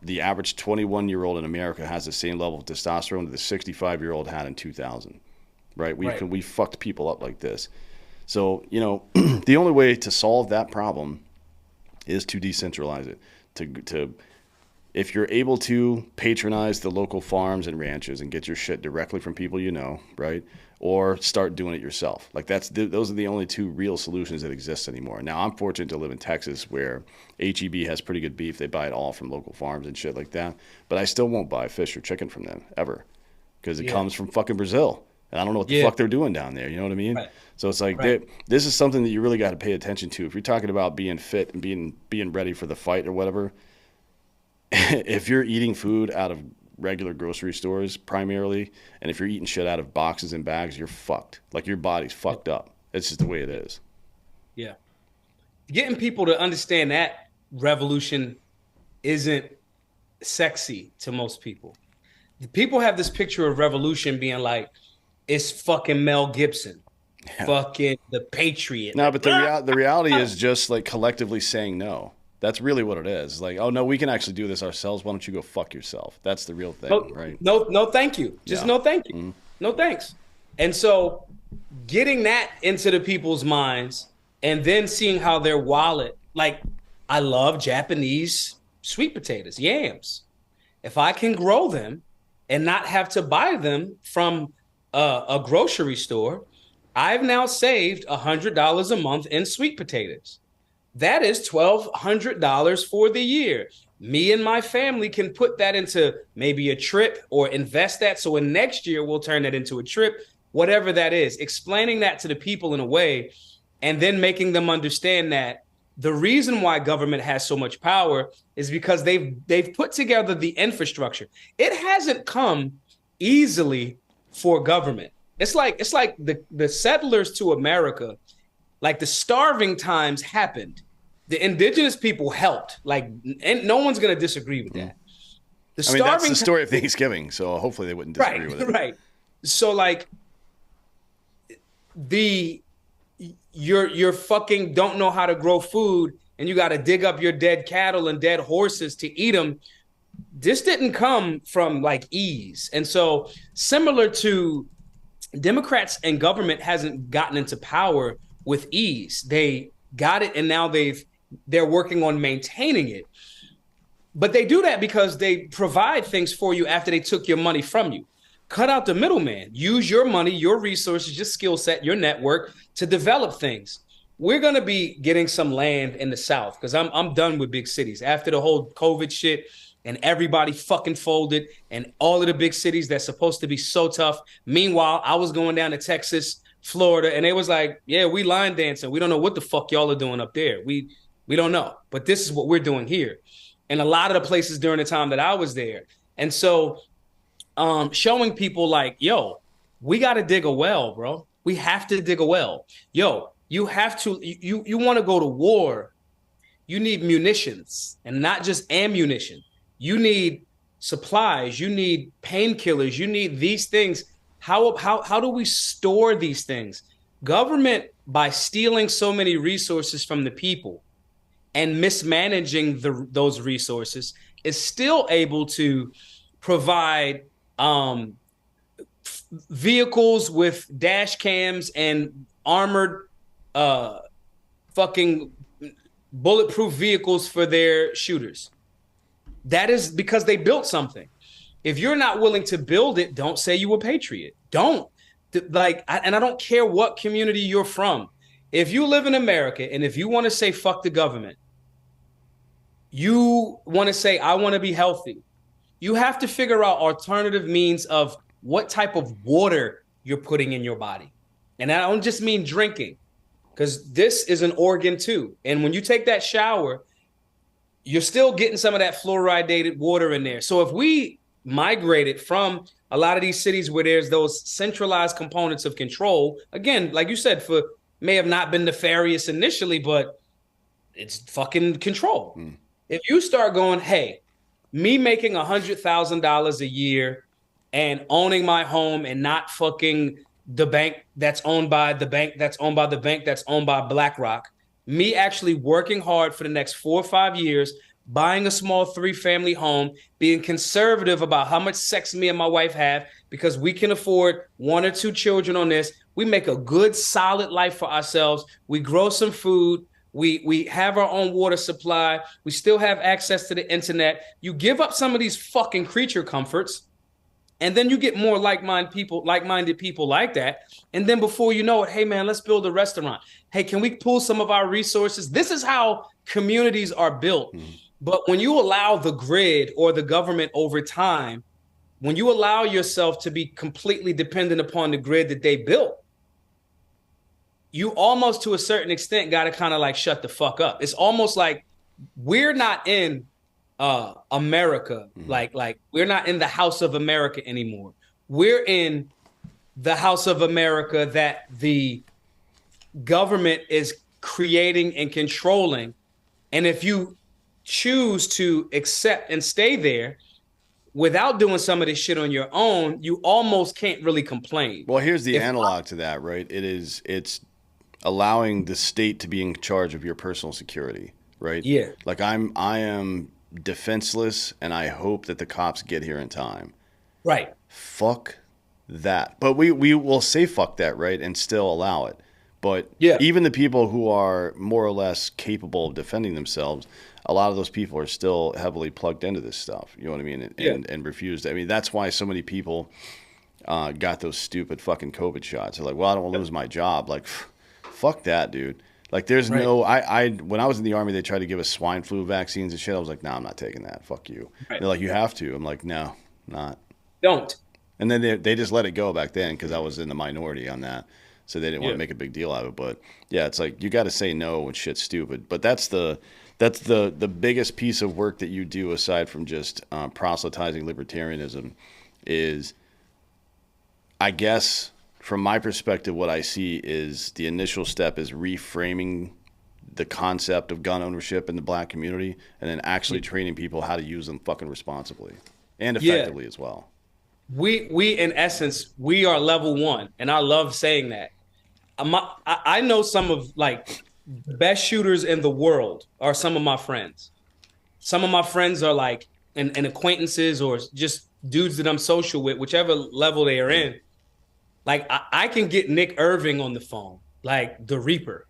the average 21-year-old in America has the same level of testosterone that the 65-year-old had in 2000, right? We fucked people up like this. So, the only way to solve that problem is to decentralize it. To if you're able to patronize the local farms and ranches and get your shit directly from people right? Or start doing it yourself. Like those are the only two real solutions that exist anymore. Now, I'm fortunate to live in Texas where HEB has pretty good beef. They buy it all from local farms and shit like that. But I still won't buy fish or chicken from them ever because it comes from fucking Brazil. And I don't know what the fuck they're doing down there. You know what I mean? Right. So it's like this is something that you really got to pay attention to. If you're talking about being fit and being ready for the fight or whatever, if you're eating food out of regular grocery stores primarily, and if you're eating shit out of boxes and bags, you're fucked. Like your body's fucked up. It's just the way it is. Yeah. Getting people to understand that revolution isn't sexy to most people. People have this picture of revolution being like, it's fucking Mel Gibson, fucking the Patriot. No, but the reality is just like collectively saying no. That's really what it is. Like, oh no, we can actually do this ourselves. Why don't you go fuck yourself? That's the real thing, right? No, thank you. Just no, thank you. Mm-hmm. No, thanks. And so, getting that into the people's minds, and then seeing how their wallet, like, I love Japanese sweet potatoes, yams. If I can grow them and not have to buy them from a grocery store, I've now saved $100 a month in sweet potatoes. That is $1,200 for the year. Me and my family can put that into maybe a trip or invest that. So in next year, we'll turn that into a trip, whatever that is. Explaining that to the people in a way, and then making them understand that the reason why government has so much power is because they've put together the infrastructure. It hasn't come easily for government. It's like the settlers to America, like the starving times happened. The indigenous people helped. Like, and no one's going to disagree with that. That's the story of Thanksgiving. So hopefully they wouldn't disagree with it. Right. So like you're fucking don't know how to grow food, and you got to dig up your dead cattle and dead horses to eat them. This didn't come from like ease. And so similar to Democrats and government hasn't gotten into power with ease. They got it, and now they're working on maintaining it. But they do that because they provide things for you after they took your money from you. Cut out the middleman. Use your money, your resources, your skill set, your network to develop things. We're going to be getting some land in the South because I'm done with big cities. After the whole COVID shit and everybody fucking folded and all of the big cities that's supposed to be so tough. Meanwhile, I was going down to Texas, Florida, and it was like, yeah, we line dancing. We don't know what the fuck y'all are doing up there. We don't know, but this is what we're doing here. And a lot of the places during the time that I was there. And so showing people like, yo, we got to dig a well, bro. We have to dig a well. Yo, you have to, you want to go to war. You need munitions, and not just ammunition. You need supplies. You need painkillers. You need these things. How do we store these things? Government, by stealing so many resources from the people and mismanaging those resources, is still able to provide vehicles with dash cams and armored fucking bulletproof vehicles for their shooters. That is because they built something. If you're not willing to build it, don't say you a patriot. Don't. And I don't care what community you're from. If you live in America and if you want to say fuck the government, you want to say I want to be healthy, you have to figure out alternative means of what type of water you're putting in your body. And I don't just mean drinking, because this is an organ too. And when you take that shower, you're still getting some of that fluoridated water in there. So if we migrated from a lot of these cities where there's those centralized components of control, again, like you said, for may have not been nefarious initially, but it's fucking control. If you start going, hey, me making $100,000 a year and owning my home and not fucking the bank that's owned by the bank that's owned by the bank that's owned by BlackRock, me actually working hard for the next 4 or 5 years, buying a small 3-family home, being conservative about how much sex me and my wife have because we can afford 1 or 2 children on this. We make a good, solid life for ourselves. We grow some food. We have our own water supply. We still have access to the internet. You give up some of these fucking creature comforts, and then you get more like-minded people like that. And then before you know it, hey, man, let's build a restaurant. Hey, can we pool some of our resources? This is how communities are built. But when you allow the grid or the government over time, when you allow yourself to be completely dependent upon the grid that they built, you almost to a certain extent got to kind of like shut the fuck up. It's almost like we're not in America. Like we're not in the House of America anymore. We're in the House of America that the government is creating and controlling. And if you choose to accept and stay there without doing some of this shit on your own, you almost can't really complain. Well, here's the analog to that, right? It's allowing the state to be in charge of your personal security, right? Yeah. Like I am defenseless and I hope that the cops get here in time. Right. Fuck that. But we will say fuck that, right? And still allow it. But even the people who are more or less capable of defending themselves, a lot of those people are still heavily plugged into this stuff. You know what I mean? And refused. I mean, that's why so many people got those stupid fucking COVID shots. They're like, well, I don't want to lose my job. Like, fuck that, dude. Like, there's no, when I was in the Army, they tried to give us swine flu vaccines and shit. I was like, nah, I'm not taking that. Fuck you. Right. They're like, you have to. I'm like, no, not. Don't. And then they just let it go back then because I was in the minority on that. So they didn't want to make a big deal out of it. But yeah, it's like, you got to say no when shit's stupid. But that's the biggest piece of work that you do aside from just proselytizing libertarianism is, I guess, from my perspective, what I see is the initial step is reframing the concept of gun ownership in the black community and then actually training people how to use them fucking responsibly and effectively as well. We in essence, we are level 1. And I love saying that. I know some of like the best shooters in the world are some of my friends. Some of my friends are like and acquaintances or just dudes that I'm social with, whichever level they are in. Like I can get Nick Irving on the phone, like the Reaper.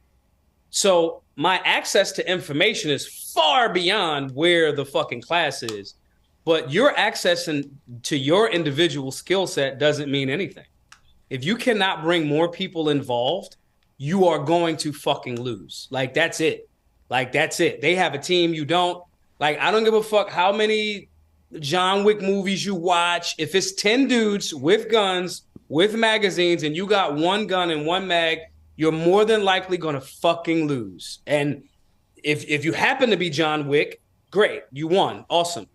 So my access to information is far beyond where the fucking class is. But your access to your individual skill set doesn't mean anything. If you cannot bring more people involved, you are going to fucking lose. Like, that's it. Like, that's it. They have a team, you don't. Like, I don't give a fuck how many John Wick movies you watch. If it's 10 dudes with guns, with magazines, and you got 1 gun and 1 mag, you're more than likely going to fucking lose. And if you happen to be John Wick, great. You won. Awesome.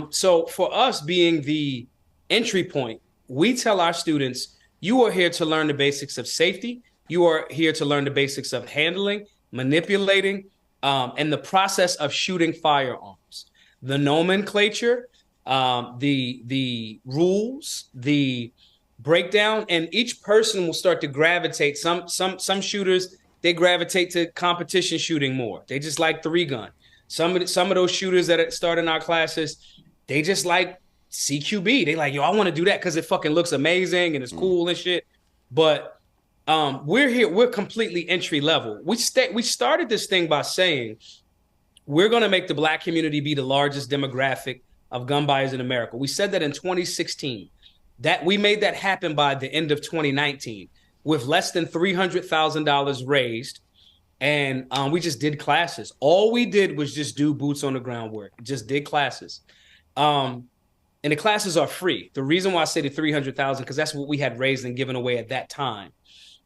So for us being the entry point, we tell our students, you are here to learn the basics of safety. You are here to learn the basics of handling, manipulating, and the process of shooting firearms. The nomenclature, the rules, the breakdown, and each person will start to gravitate. Some shooters, they gravitate to competition shooting more. They just like 3-gun. Some of those shooters that start in our classes, they just like CQB. They like, yo, I want to do that because it fucking looks amazing and it's cool and shit. But we're here. We're completely entry level. We started this thing by saying we're going to make the black community be the largest demographic of gun buyers in America. We said that in 2016. That we made that happen by the end of 2019 with less than $300,000 raised. And we just did classes. All we did was just do boots on the ground work. Just did classes. And the classes are free. The reason why I say the $300,000, because that's what we had raised and given away at that time.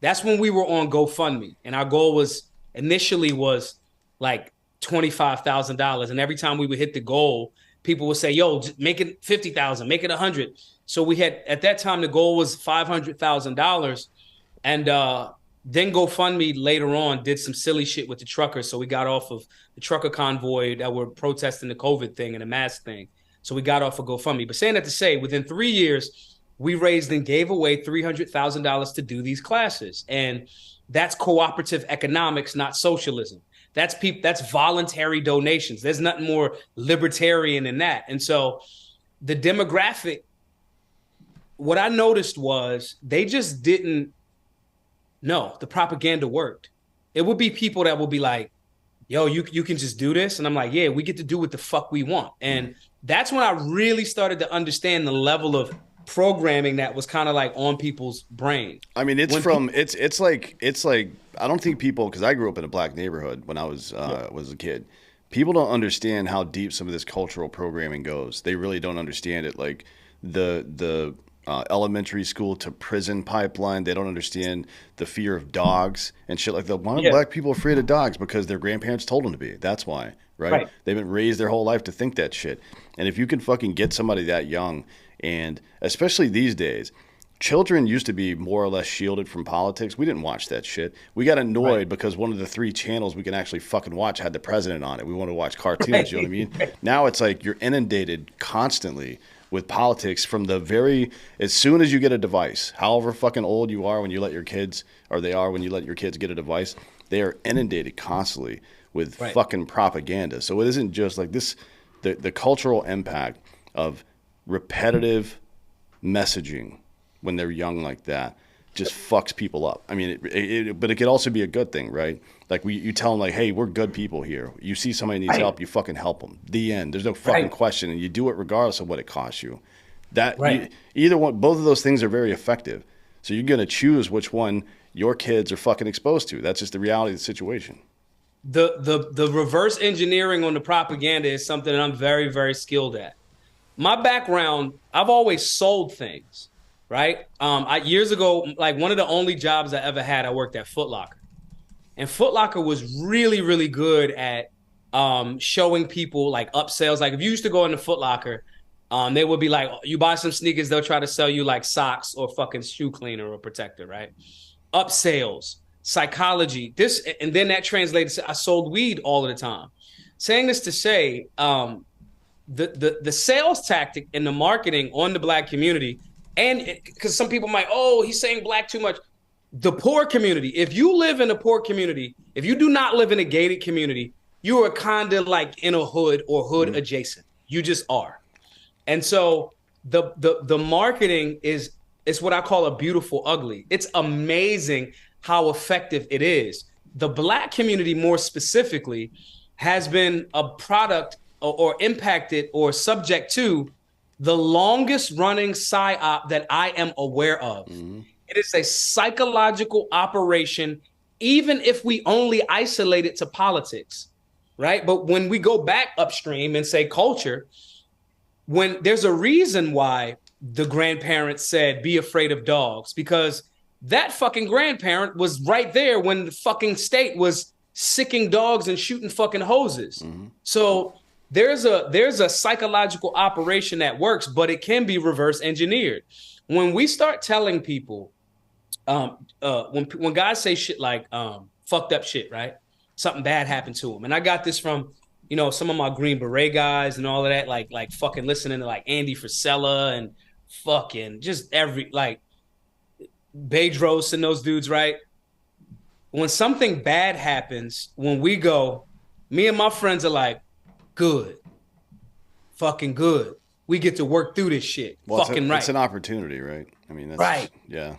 That's when we were on GoFundMe. And our goal was initially was like $25,000. And every time we would hit the goal, people would say, yo, make it 50,000, make it 100. So we had, at that time, the goal was $500,000. And then GoFundMe later on did some silly shit with the truckers. So we got off of the trucker convoy that were protesting the COVID thing and the mask thing. So we got off of GoFundMe. But saying that to say, within 3 years, we raised and gave away $300,000 to do these classes. And that's cooperative economics, not socialism. That's voluntary donations. There's nothing more libertarian than that. And so the demographic, what I noticed was they just didn't know the propaganda worked. It would be people that would be like, yo, you can just do this. And I'm like, yeah, we get to do what the fuck we want. And that's when I really started to understand the level of programming that was kind of like on people's brain. I mean, it's like I don't think people, because I grew up in a black neighborhood when I was a kid. People don't understand how deep some of this cultural programming goes. They really don't understand it. Like the elementary school to prison pipeline. They don't understand the fear of dogs and shit like that. Why are black people afraid of dogs? Because their grandparents told them to be. That's why, right? They've been raised their whole life to think that shit. And if you can fucking get somebody that young, and especially these days, children used to be more or less shielded from politics. We didn't watch that shit. We got annoyed because one of the 3 channels we can actually fucking watch had the president on it. We want to watch cartoons, you know what I mean? Now it's like you're inundated constantly with politics from as soon as you get a device, however fucking old you are when you let your kids, or they are when you let your kids get a device, they are inundated constantly with fucking propaganda. So it isn't just like this, the cultural impact of repetitive messaging when they're young like that just fucks people up. I mean, but it could also be a good thing, right? Like you tell them like, hey, we're good people here. You see somebody needs help, you fucking help them. The end. There's no fucking question, and you do it regardless of what it costs you. Either one, both of those things are very effective. So you're gonna choose which one your kids are fucking exposed to. That's just the reality of the situation. The reverse engineering on the propaganda is something that I'm very, very skilled at. My background, I've always sold things, right? Years ago, like one of the only jobs I ever had, I worked at Foot Locker. And Foot Locker was really, really good at showing people like upsells. Like if you used to go into Foot Locker, they would be like, you buy some sneakers, they'll try to sell you like socks or fucking shoe cleaner or protector, right? Upsells, psychology, this, and then that translated to I sold weed all of the time. Saying this to say, the sales tactic and the marketing on the black community, and because some people might, oh, he's saying black too much. The poor community, if you live in a poor community, if you do not live in a gated community, you are kind of like in a hood or hood adjacent. You just are. And so the marketing is what I call a beautiful ugly. It's amazing how effective it is. The black community more specifically has been a product or impacted or subject to the longest running PSYOP that I am aware of. It is a psychological operation, even if we only isolate it to politics, right? But when we go back upstream and say culture, when there's a reason why the grandparents said, be afraid of dogs, because that fucking grandparent was right there when the fucking state was sicking dogs and shooting fucking hoses. So there's a psychological operation that works, but it can be reverse engineered. When we start telling people, when guys say shit like fucked up shit, right? Something bad happened to them. And I got this from, some of my Green Beret guys and all of that, like fucking listening to like Andy Frisella and fucking just like Bedros and those dudes, right? When something bad happens, when we go, me and my friends are like, good. Fucking good. We get to work through this shit. Well, it's an opportunity, right? I mean, that's right. Yeah.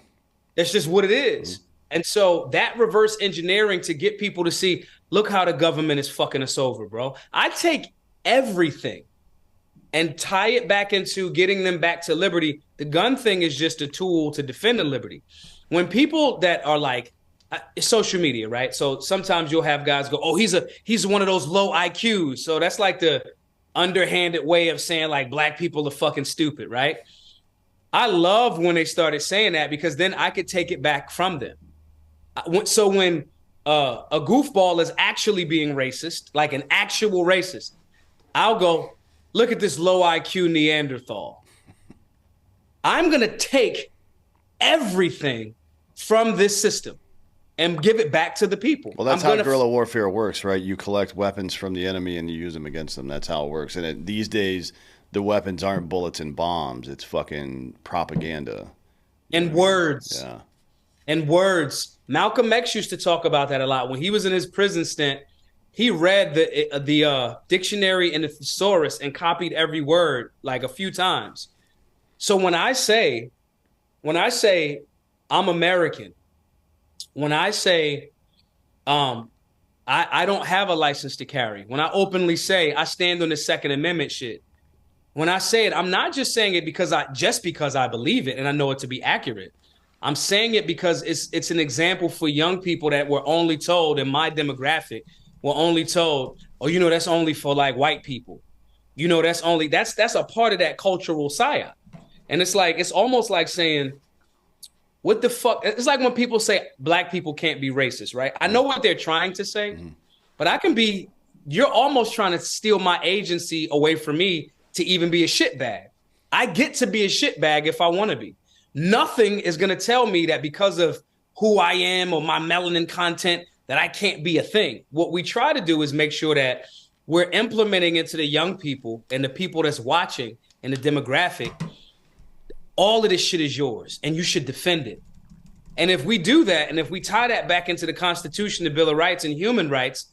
That's just what it is. And so that reverse engineering to get people to see, look how the government is fucking us over, bro. I take everything and tie it back into getting them back to liberty. The gun thing is just a tool to defend the liberty. When people that are like, social media, right? So sometimes you'll have guys go, oh, he's one of those low IQs. So that's like the underhanded way of saying like black people are fucking stupid, right? I love when they started saying that because then I could take it back from them. So when a goofball is actually being racist, like an actual racist, I'll go, look at this low IQ Neanderthal. I'm going to take everything from this system and give it back to the people. Well, that's how guerrilla warfare works, right? You collect weapons from the enemy and you use them against them. That's how it works. And these days, the weapons aren't bullets and bombs. It's fucking propaganda. And words. Yeah. And words. Malcolm X used to talk about that a lot. When he was in his prison stint, he read the dictionary and the thesaurus and copied every word like a few times. So when I say I'm American, when I say I don't have a license to carry, when I openly say I stand on the Second Amendment shit, when I say it, I'm not just saying it because I believe it and I know it to be accurate. I'm saying it because it's an example for young people that were only told, in my demographic, were only told, oh, you know, that's only for like white people. You know, that's a part of that cultural psyop. And it's almost like saying, what the fuck? It's like when people say black people can't be racist, right? I know what they're trying to say, but you're almost trying to steal my agency away from me to even be a shitbag. I get to be a shitbag if I want to be. Nothing is going to tell me that because of who I am or my melanin content that I can't be a thing. What we try to do is make sure that we're implementing into the young people and the people that's watching and the demographic, all of this shit is yours and you should defend it. And if we do that, and if we tie that back into the Constitution, the Bill of Rights and human rights,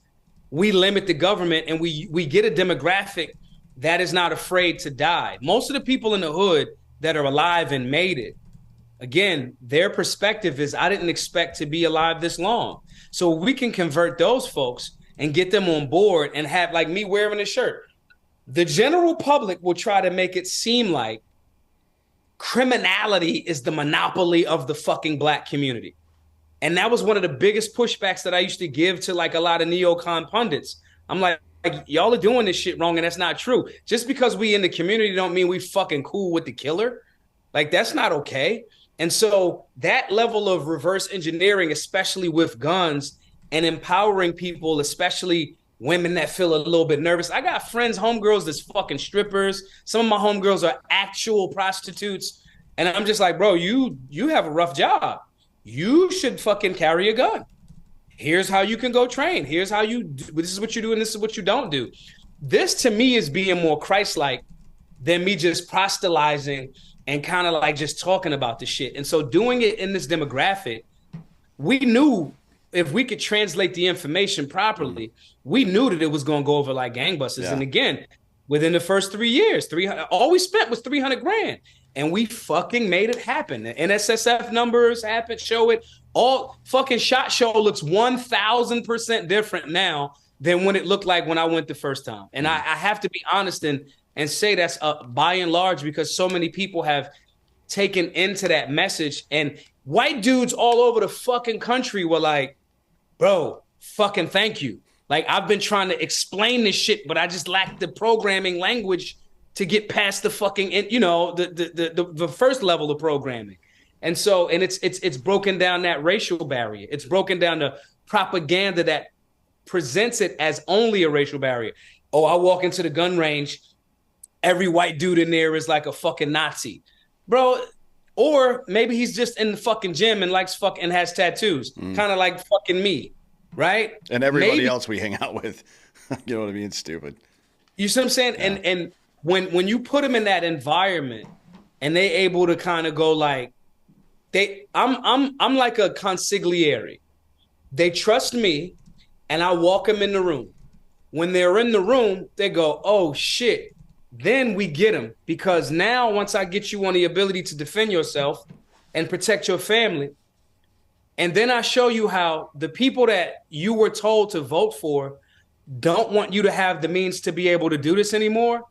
we limit the government and we get a demographic that is not afraid to die. Most of the people in the hood that are alive and made it, again, their perspective is, I didn't expect to be alive this long. So we can convert those folks and get them on board and have, like me wearing a shirt. The general public will try to make it seem like criminality is the monopoly of the fucking black community. And that was one of the biggest pushbacks that I used to give to like a lot of neocon pundits. I'm like, y'all are doing this shit wrong and that's not true. Just because we in the community don't mean we fucking cool with the killer. Like, that's not okay. And so that level of reverse engineering, especially with guns and empowering people, especially women that feel a little bit nervous. I got friends, homegirls that's fucking strippers. Some of my homegirls are actual prostitutes. And I'm just like, bro, you have a rough job. You should fucking carry a gun. Here's how you can go train. Here's how this is what you do and this is what you don't do. This to me is being more Christ-like than me just proselytizing and kind of like just talking about the shit. And so doing it in this demographic, we knew if we could translate the information properly, we knew that it was going to go over like gangbusters. Yeah. And again, within the first 3 years, all we spent was $300,000. And we fucking made it happen. The NSSF numbers happen, show it. All fucking SHOT Show looks 1,000% different now than when it looked like when I went the first time. And I have to be honest and say that's by and large because so many people have taken into that message. And white dudes all over the fucking country were like, bro, fucking thank you. Like, I've been trying to explain this shit, but I just lack the programming language to get past the fucking, the first level of programming. And so, and it's broken down that racial barrier. It's broken down the propaganda that presents it as only a racial barrier. Oh, I walk into the gun range, every white dude in there is like a fucking Nazi. Bro, or maybe he's just in the fucking gym and likes and has tattoos, kind of like fucking me, right? And everybody else we hang out with. You know what I mean? It's stupid. You see what I'm saying? Yeah. And when you put them in that environment and they able to kind of go like, I'm like a consigliere. They trust me and I walk them in the room. When they're in the room, they go, oh shit. Then we get them, because now once I get you on the ability to defend yourself and protect your family, and then I show you how the people that you were told to vote for don't want you to have the means to be able to do this anymore,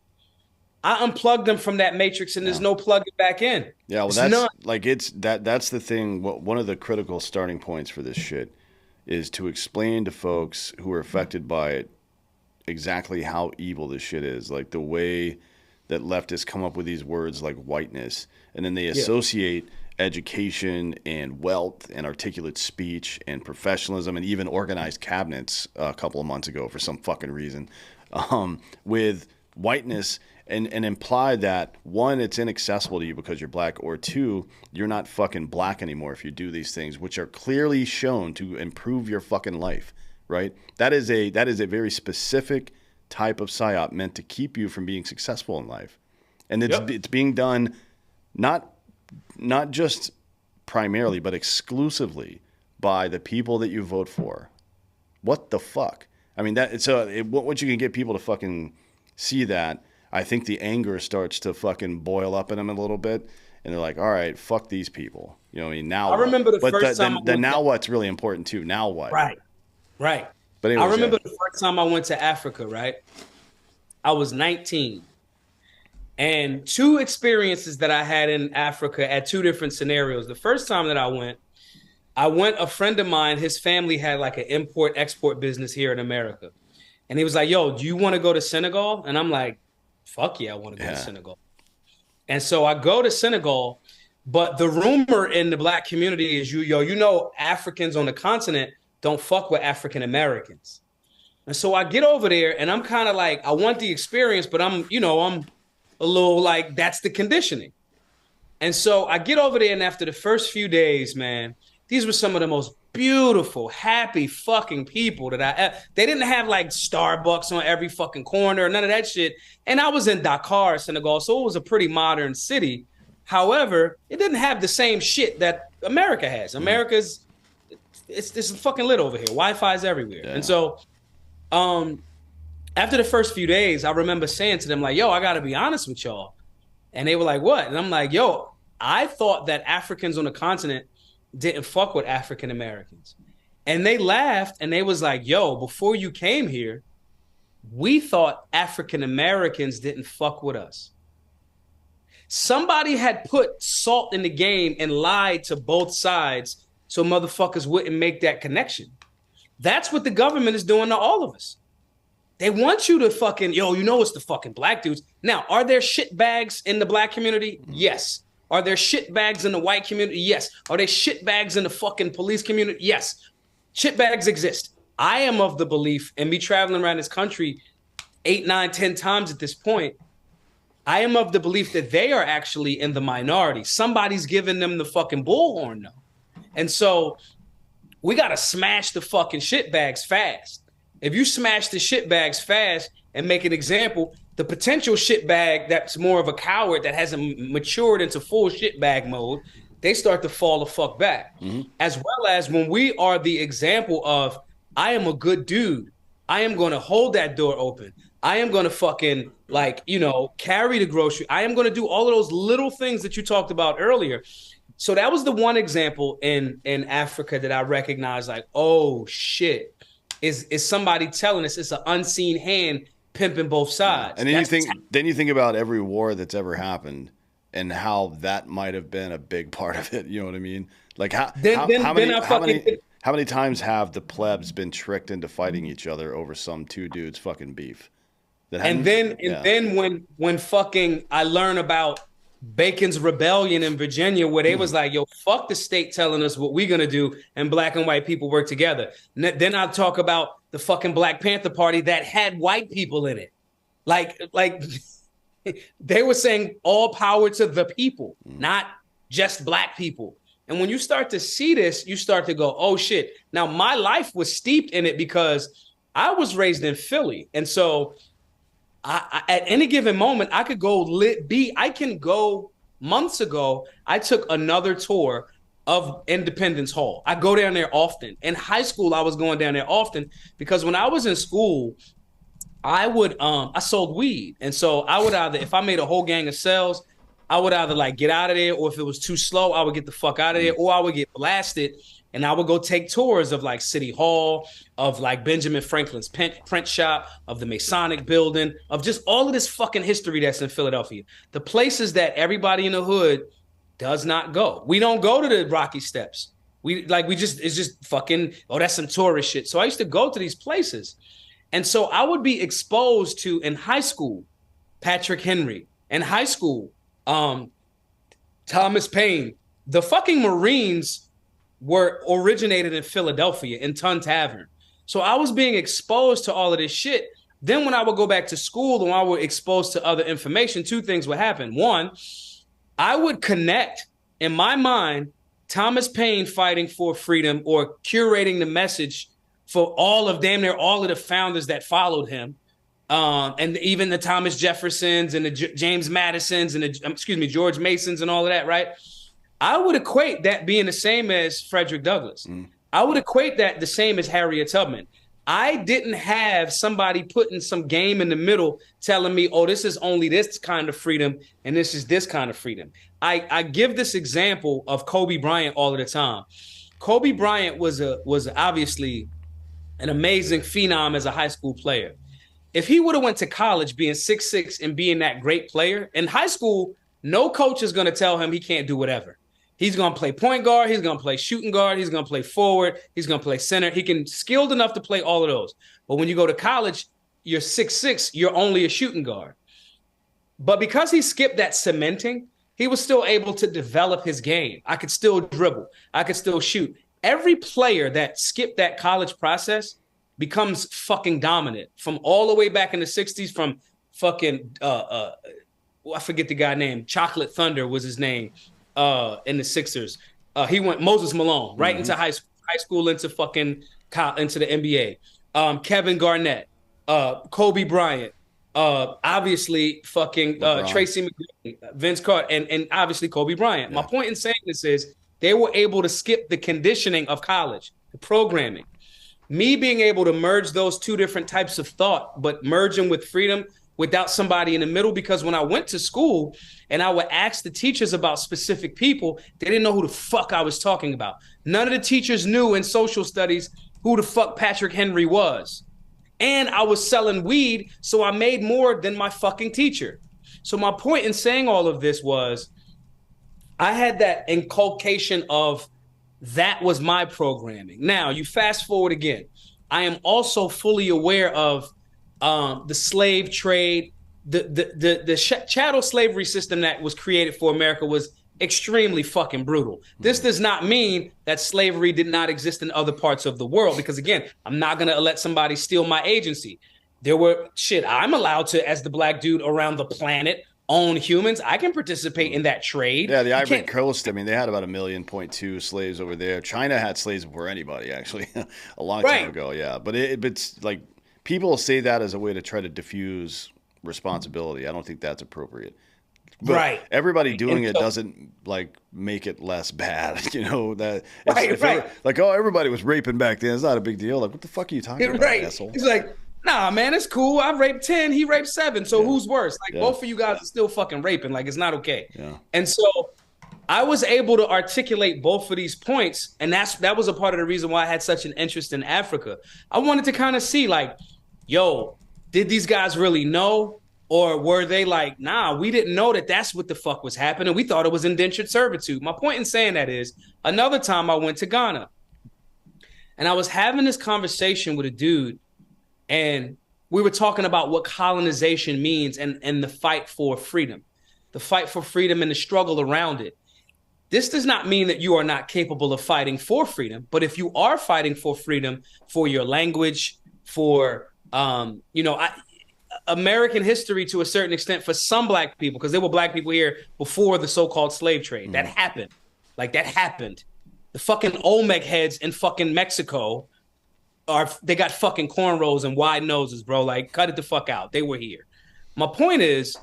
I unplug them from that matrix and there's no plugging back in. Yeah, well, that's the thing. One of the critical starting points for this shit is to explain to folks who are affected by it exactly how evil this shit is. Like the way that leftists come up with these words like whiteness, and then they associate education and wealth and articulate speech and professionalism and even organized cabinets a couple of months ago for some fucking reason, with whiteness, and imply that, one, it's inaccessible to you because you're black, or two, you're not fucking black anymore if you do these things, which are clearly shown to improve your fucking life, right? That is a very specific type of psyop meant to keep you from being successful in life. And it's being done not just primarily, but exclusively by the people that you vote for. What the fuck? I mean, once you can get people to fucking see that, I think the anger starts to fucking boil up in them a little bit, and they're like, all right, fuck these people. You know what I mean? Now I remember the first time. Then now what's really important too. Now what? Right. But anyways, I remember the first time I went to Africa, right? I was 19. And two experiences that I had in Africa at two different scenarios. The first time that I went, a friend of mine, his family had like an import-export business here in America. And he was like, yo, do you want to go to Senegal? And I'm like, fuck yeah, I want to go to Senegal. And so I go to Senegal, but the rumor in the black community is Africans on the continent don't fuck with African Americans. And so I get over there and I'm kind of like, I want the experience, but I'm a little like, that's the conditioning. And so I get over there, and after the first few days, man, these were some of the most beautiful, happy fucking people that they didn't have like Starbucks on every fucking corner, none of that shit. And I was in Dakar, Senegal, so it was a pretty modern city. However, it didn't have the same shit that America has. America's, it's fucking lit over here. Wi-Fi's everywhere. Yeah. And so after the first few days, I remember saying to them like, yo, I got to be honest with y'all. And they were like, what? And I'm like, yo, I thought that Africans on the continent didn't fuck with African Americans. And they laughed and they was like, yo, before you came here, we thought African Americans didn't fuck with us. Somebody had put salt in the game and lied to both sides so motherfuckers wouldn't make that connection. That's what the government is doing to all of us. They want you to fucking, it's the fucking black dudes. Now, are there shit bags in the black community? Yes. Are there shit bags in the white community? Yes. Are there shit bags in the fucking police community? Yes. Shit bags exist. I am of the belief, and me traveling around this country 8, 9, 10 times at this point, I am of the belief that they are actually in the minority. Somebody's giving them the fucking bullhorn though. And so we got to smash the fucking shit bags fast. If you smash the shit bags fast and make an example, the potential shitbag that's more of a coward that hasn't matured into full shitbag mode, they start to fall the fuck back. Mm-hmm. As well as when we are the example of, I am a good dude. I am going to hold that door open. I am going to fucking carry the grocery. I am going to do all of those little things that you talked about earlier. So that was the one example in Africa that I recognized like, oh shit, is somebody telling us it's an unseen hand pimping both sides. And then you think about every war that's ever happened and how that might have been a big part of it. You know what I mean? Like how many times have the plebs been tricked into fighting each other over some two dudes fucking beef? And then when fucking I learn about Bacon's rebellion in Virginia, where they was like, yo, fuck the state telling us what we're gonna do, and black and white people work together. Then I'll talk about the fucking Black Panther Party that had white people in it. Like they were saying all power to the people, not just black people. And when you start to see this, you start to go, oh shit. Now my life was steeped in it because I was raised in Philly. And so I at any given moment, I could go months ago, I took another tour of Independence Hall. I go down there often. In high school, I was going down there often because when I was in school, I sold weed. And so I would either, if I made a whole gang of sales, I would either like get out of there, or if it was too slow, I would get the fuck out of there, or I would get blasted. And I would go take tours of like City Hall, of like Benjamin Franklin's print shop, of the Masonic building, of just all of this fucking history that's in Philadelphia. The places that everybody in the hood does not go. We don't go to the Rocky Steps. It's just fucking, oh, that's some tourist shit. So I used to go to these places. And so I would be exposed to, in high school, Patrick Henry. In high school, Thomas Paine. The fucking Marines were originated in Philadelphia in Tun Tavern. So I was being exposed to all of this shit. Then when I would go back to school and I was exposed to other information, two things would happen. One, I would connect in my mind Thomas Paine fighting for freedom or curating the message for damn near all of the founders that followed him. And even the Thomas Jeffersons and the James Madisons and the George Masons and all of that, right? I would equate that being the same as Frederick Douglass. I would equate that the same as Harriet Tubman. I didn't have somebody putting some game in the middle telling me, oh, this is only this kind of freedom and this is this kind of freedom. I give this example of Kobe Bryant all of the time. Kobe Bryant was obviously an amazing phenom as a high school player. If he would have went to college being 6'6" and being that great player, in high school, no coach is going to tell him he can't do whatever. He's going to play point guard. He's going to play shooting guard. He's going to play forward. He's going to play center. He can skilled enough to play all of those. But when you go to college, you're 6'6", you're only a shooting guard. But because he skipped that cementing, he was still able to develop his game. I could still dribble. I could still shoot. Every player that skipped that college process becomes fucking dominant from all the way back in the 60s from fucking, I forget the guy name. Chocolate Thunder was his name in the Sixers. He went Moses Malone right into high school into fucking into the NBA. Kevin Garnett, Kobe Bryant, obviously fucking Tracy McGrady, Vince Carter, and obviously Kobe Bryant. Yeah. My point in saying this is they were able to skip the conditioning of college, the programming. Me being able to merge those two different types of thought, but merge them with freedom without somebody in the middle, because when I went to school and I would ask the teachers about specific people, they didn't know who the fuck I was talking about. None of the teachers knew in social studies who the fuck Patrick Henry was. And I was selling weed, so I made more than my fucking teacher. So my point in saying all of this was I had that inculcation of that was my programming. Now, you fast forward again. I am also fully aware of the slave trade, the chattel slavery system that was created for America was extremely fucking brutal. This does not mean that slavery did not exist in other parts of the world, because again, I'm not going to let somebody steal my agency. There were I'm allowed to, as the black dude around the planet, own humans. I can participate in that trade. Yeah, the Ivory Coast, I mean, they had about 1.2 million slaves over there. China had slaves before anybody, actually, a long time ago, yeah. But it's like, people say that as a way to try to diffuse responsibility. I don't think that's appropriate. But everybody doing it doesn't like make it less bad, you know. That like, oh, everybody was raping back then. It's not a big deal. Like, what the fuck are you talking about, asshole? It's like, nah, man, it's cool. I raped 10, he raped 7. So who's worse? Like, both of you guys are still fucking raping. Like, it's not okay. Yeah. And so I was able to articulate both of these points, and that was a part of the reason why I had such an interest in Africa. I wanted to kind of see, like, yo, did these guys really know? Or were they like, nah, we didn't know that that's what the fuck was happening. We thought it was indentured servitude. My point in saying that is, another time I went to Ghana and I was having this conversation with a dude, and we were talking about what colonization means and the fight for freedom, the fight for freedom and the struggle around it. This does not mean that you are not capable of fighting for freedom, but if you are fighting for freedom, for your language, for, American history to a certain extent for some black people, because there were black people here before the so-called slave trade. That happened. Like, that happened. The fucking Olmec heads in fucking Mexico they got fucking cornrows and wide noses, bro. Like, cut it the fuck out. They were here. My point is,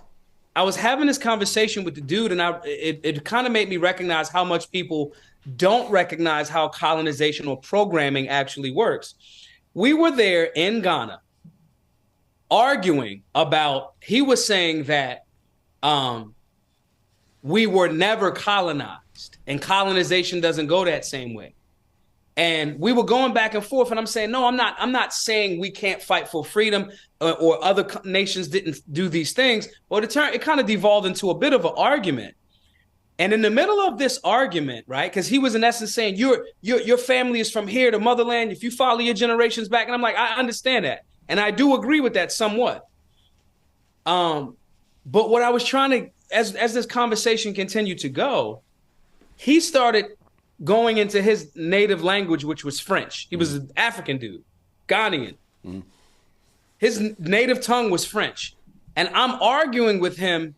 I was having this conversation with the dude, and it kind of made me recognize how much people don't recognize how colonization or programming actually works. We were there in Ghana arguing about, he was saying that we were never colonized and colonization doesn't go that same way. And we were going back and forth, and I'm saying, no, I'm not saying we can't fight for freedom or other nations didn't do these things. But it kind of devolved into a bit of an argument. And in the middle of this argument, right, because he was in essence saying, your family is from here, the motherland, if you follow your generations back. And I'm like, I understand that. And I do agree with that somewhat. But what I was trying to, as this conversation continued to go, he started going into his native language, which was French. He was an African dude, Ghanaian. His native tongue was French. And I'm arguing with him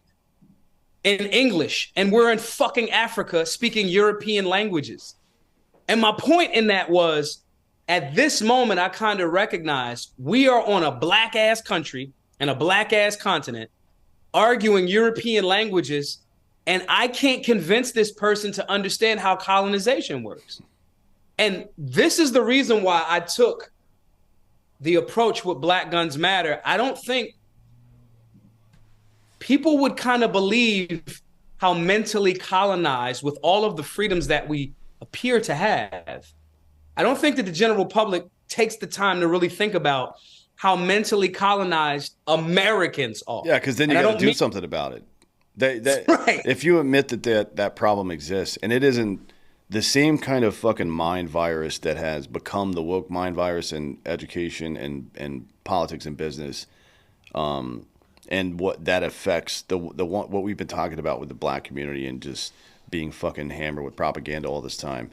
in English, and we're in fucking Africa speaking European languages. And my point in that was, at this moment, I kind of recognize we are on a black ass country and a black ass continent arguing European languages, and I can't convince this person to understand how colonization works. And this is the reason why I took the approach with Black Guns Matter. I don't think people would kind of believe how mentally colonized, with all of the freedoms that we appear to have. I don't think that the general public takes the time to really think about how mentally colonized Americans are. Yeah, because then you got to do something about it. Right. If you admit that problem exists, and it isn't the same kind of fucking mind virus that has become the woke mind virus in education and politics and business, and what that affects what we've been talking about with the black community and just being fucking hammered with propaganda all this time.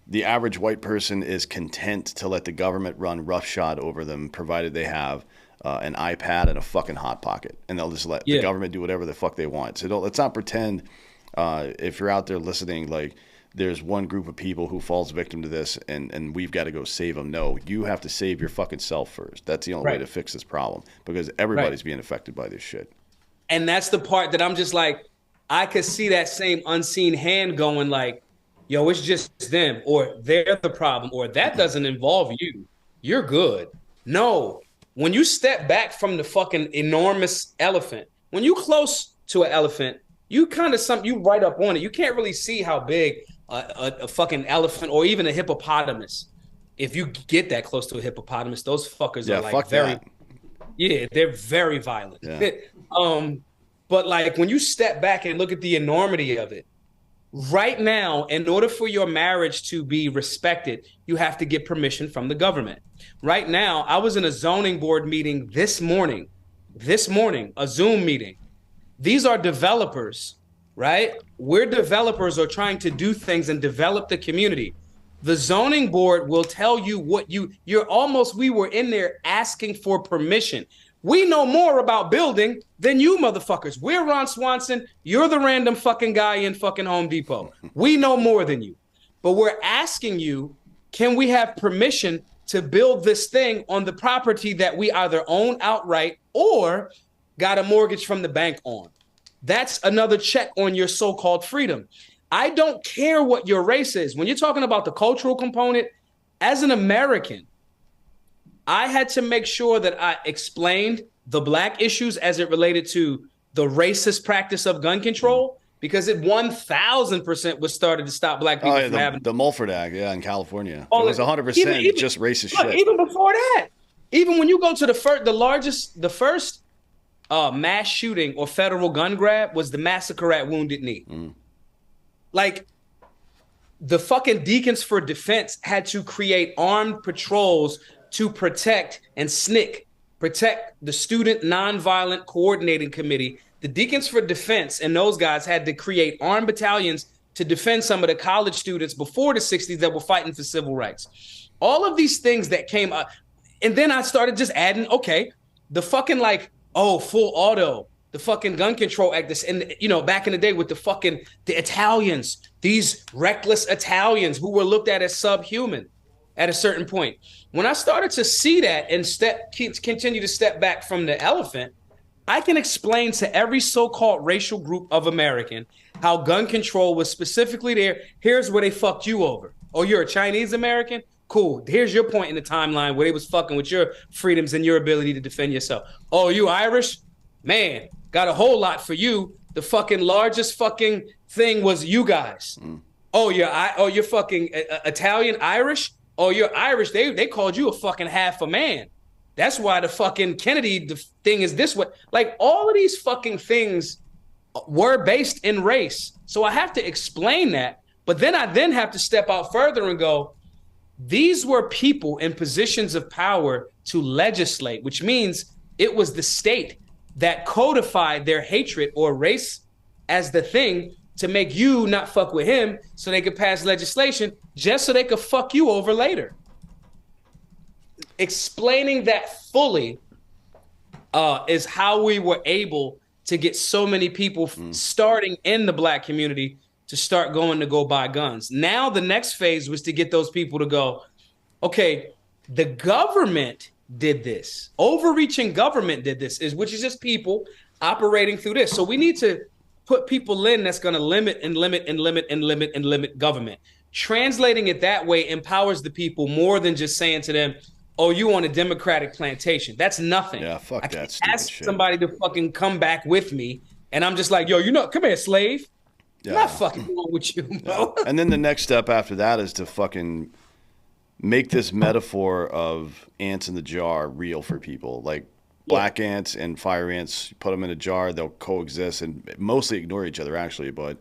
The average white person is content to let the government run roughshod over them, provided they have an iPad and a fucking Hot Pocket, and they'll just let the government do whatever the fuck they want. So let's not pretend, if you're out there listening, like there's one group of people who falls victim to this, and we've got to go save them. No, you have to save your fucking self first. That's the only way to fix this problem, because everybody's being affected by this shit. And that's the part that I'm just like, I could see that same unseen hand going like, yo, it's just them, or they're the problem, or that doesn't involve you. You're good. No, when you step back from the fucking enormous elephant, when you close to an elephant, you kind of you right up on it. You can't really see how big a fucking elephant or even a hippopotamus. If you get that close to a hippopotamus, those fuckers are like they're very violent. Yeah. But like when you step back and look at the enormity of it, right now, in order for your marriage to be respected, you have to get permission from the government. Right now, I was in a zoning board meeting this morning, a Zoom meeting. These are developers, right? We're developers are trying to do things and develop the community. The zoning board will tell you what we were in there asking for permission. We know more about building than you motherfuckers. We're Ron Swanson. You're the random fucking guy in fucking Home Depot. We know more than you. But we're asking you, can we have permission to build this thing on the property that we either own outright or got a mortgage from the bank on? That's another check on your so-called freedom. I don't care what your race is. When you're talking about the cultural component, as an American, I had to make sure that I explained the black issues as it related to the racist practice of gun control, because it 1,000% was started to stop black people from having the Mulford Act, in California. It was 100% just racist shit. Even before that, even when you go to the first mass shooting or federal gun grab was the massacre at Wounded Knee. Like, the fucking Deacons for Defense had to create armed patrols to protect the Student Nonviolent Coordinating Committee. The Deacons for Defense and those guys had to create armed battalions to defend some of the college students before the 60s that were fighting for civil rights. All of these things that came up. And then I started just adding, the fucking full auto, the fucking gun control act, and back in the day with the Italians, these reckless Italians who were looked at as subhuman at a certain point. When I started to see that and continue to step back from the elephant, I can explain to every so-called racial group of American how gun control was specifically there. Here's where they fucked you over. Oh, you're a Chinese American? Cool. Here's your point in the timeline where they was fucking with your freedoms and your ability to defend yourself. Oh, you Irish? Man, got a whole lot for you. The fucking largest fucking thing was you guys. Oh, you're fucking Italian, Irish? Oh, you're Irish. They called you a fucking half a man. That's why the fucking Kennedy thing is this way. Like, all of these fucking things were based in race. So I have to explain that. But then I have to step out further and go, these were people in positions of power to legislate, which means it was the state that codified their hatred or race as the thing to make you not fuck with him so they could pass legislation just so they could fuck you over later. Explaining that fully is how we were able to get so many people starting in the Black community to start going to go buy guns. Now the next phase was to get those people to go, okay, the government did this. Overreaching government did this, which is just people operating through this. So we need to put people in that's going to limit government. Translating it that way empowers the people more than just saying to them, oh, you on a Democratic plantation. That's nothing. Yeah, fuck I that can't stupid ask shit. somebody to fucking come back with me, and I'm just like, yo, come here, slave. Yeah. I'm not fucking going with you, bro. Yeah. And then the next step after that is to fucking make this metaphor of ants in the jar real for people. Like black ants and fire ants, you put them in a jar, they'll coexist and mostly ignore each other, actually. But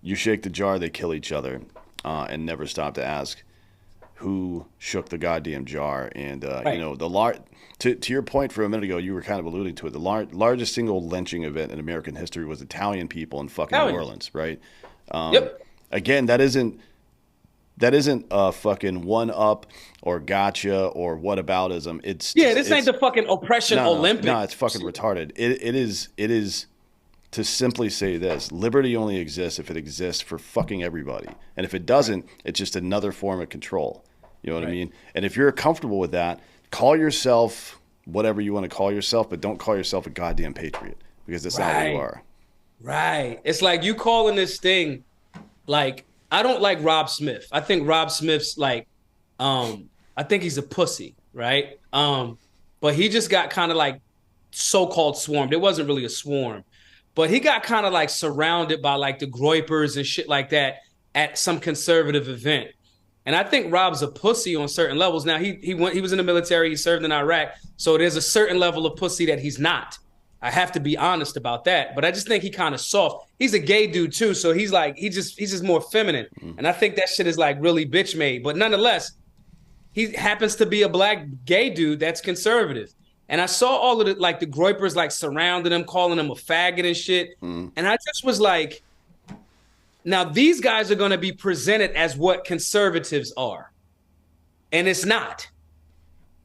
you shake the jar, they kill each other, and never stop to ask who shook the goddamn jar. And you know, to your point from a minute ago, you were kind of alluding to it. The largest single lynching event in American history was Italian people in fucking New Orleans, right? Again, that isn't a fucking one up or gotcha or whataboutism. This ain't the fucking oppression Olympics. No, it's fucking retarded. It is to simply say this: liberty only exists if it exists for fucking everybody, and if it doesn't, it's just another form of control. You know what I mean? And if you're comfortable with that, call yourself whatever you want to call yourself, but don't call yourself a goddamn patrioot, because that's not what you are. Right. It's like you calling this thing, like, I don't like Rob Smith. I think Rob Smith's like, I think he's a pussy, right? But he just got kind of like so-called swarmed. It wasn't really a swarm, but he got kind of like surrounded by like the Groypers and shit like that at some conservative event. And I think Rob's a pussy on certain levels. Now he was in the military, he served in Iraq, so there's a certain level of pussy that he's not. I have to be honest about that. But I just think he kind of soft. He's a gay dude too, so he's just more feminine. And I think that shit is like really bitch made. But nonetheless, he happens to be a black gay dude that's conservative. And I saw all of the like the Groypers like surrounding him, calling him a faggot and shit. And I just was like, now these guys are gonna be presented as what conservatives are. And it's not.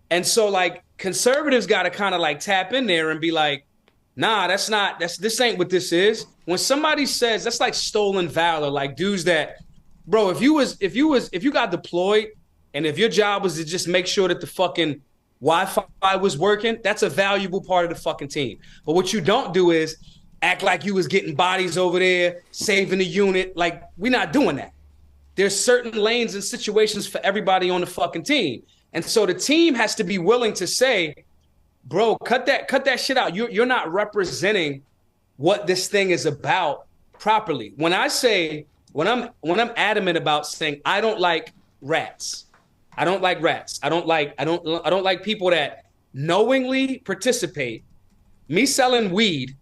And so like conservatives gotta kind of like tap in there and be like, nah, this ain't what this is. When somebody says that's like stolen valor, like dudes that, bro, if you got deployed and if your job was to just make sure that the fucking Wi-Fi was working, that's a valuable part of the fucking team. But what you don't do is act like you was getting bodies over there, saving the unit. Like, we're not doing that. There's certain lanes and situations for everybody on the fucking team. And so the team has to be willing to say, bro, cut that shit out. You're not representing what this thing is about properly. When I'm adamant about saying I don't like rats. I don't like people that knowingly participate. Me selling weed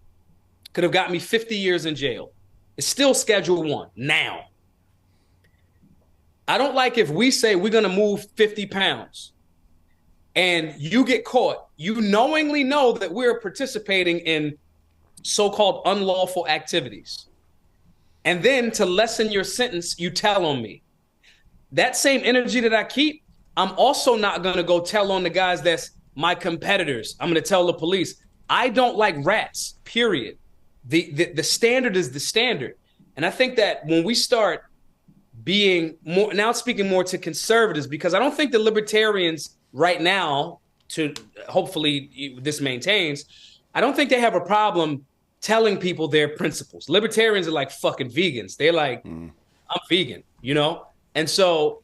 could have got me 50 years in jail. It's still Schedule 1 now. I don't like if we say we're going to move 50 pounds and you get caught. You knowingly know that we're participating in so-called unlawful activities. And then to lessen your sentence, you tell on me. That same energy that I keep, I'm also not going to go tell on the guys that's my competitors. I'm going to tell the police. I don't like rats, period. The standard is the standard. And I think that when we start being more, now speaking more to conservatives, because I don't think the libertarians right now, to hopefully this maintains, I don't think they have a problem telling people their principles. Libertarians are like fucking vegans. They're like, I'm vegan, you know? And so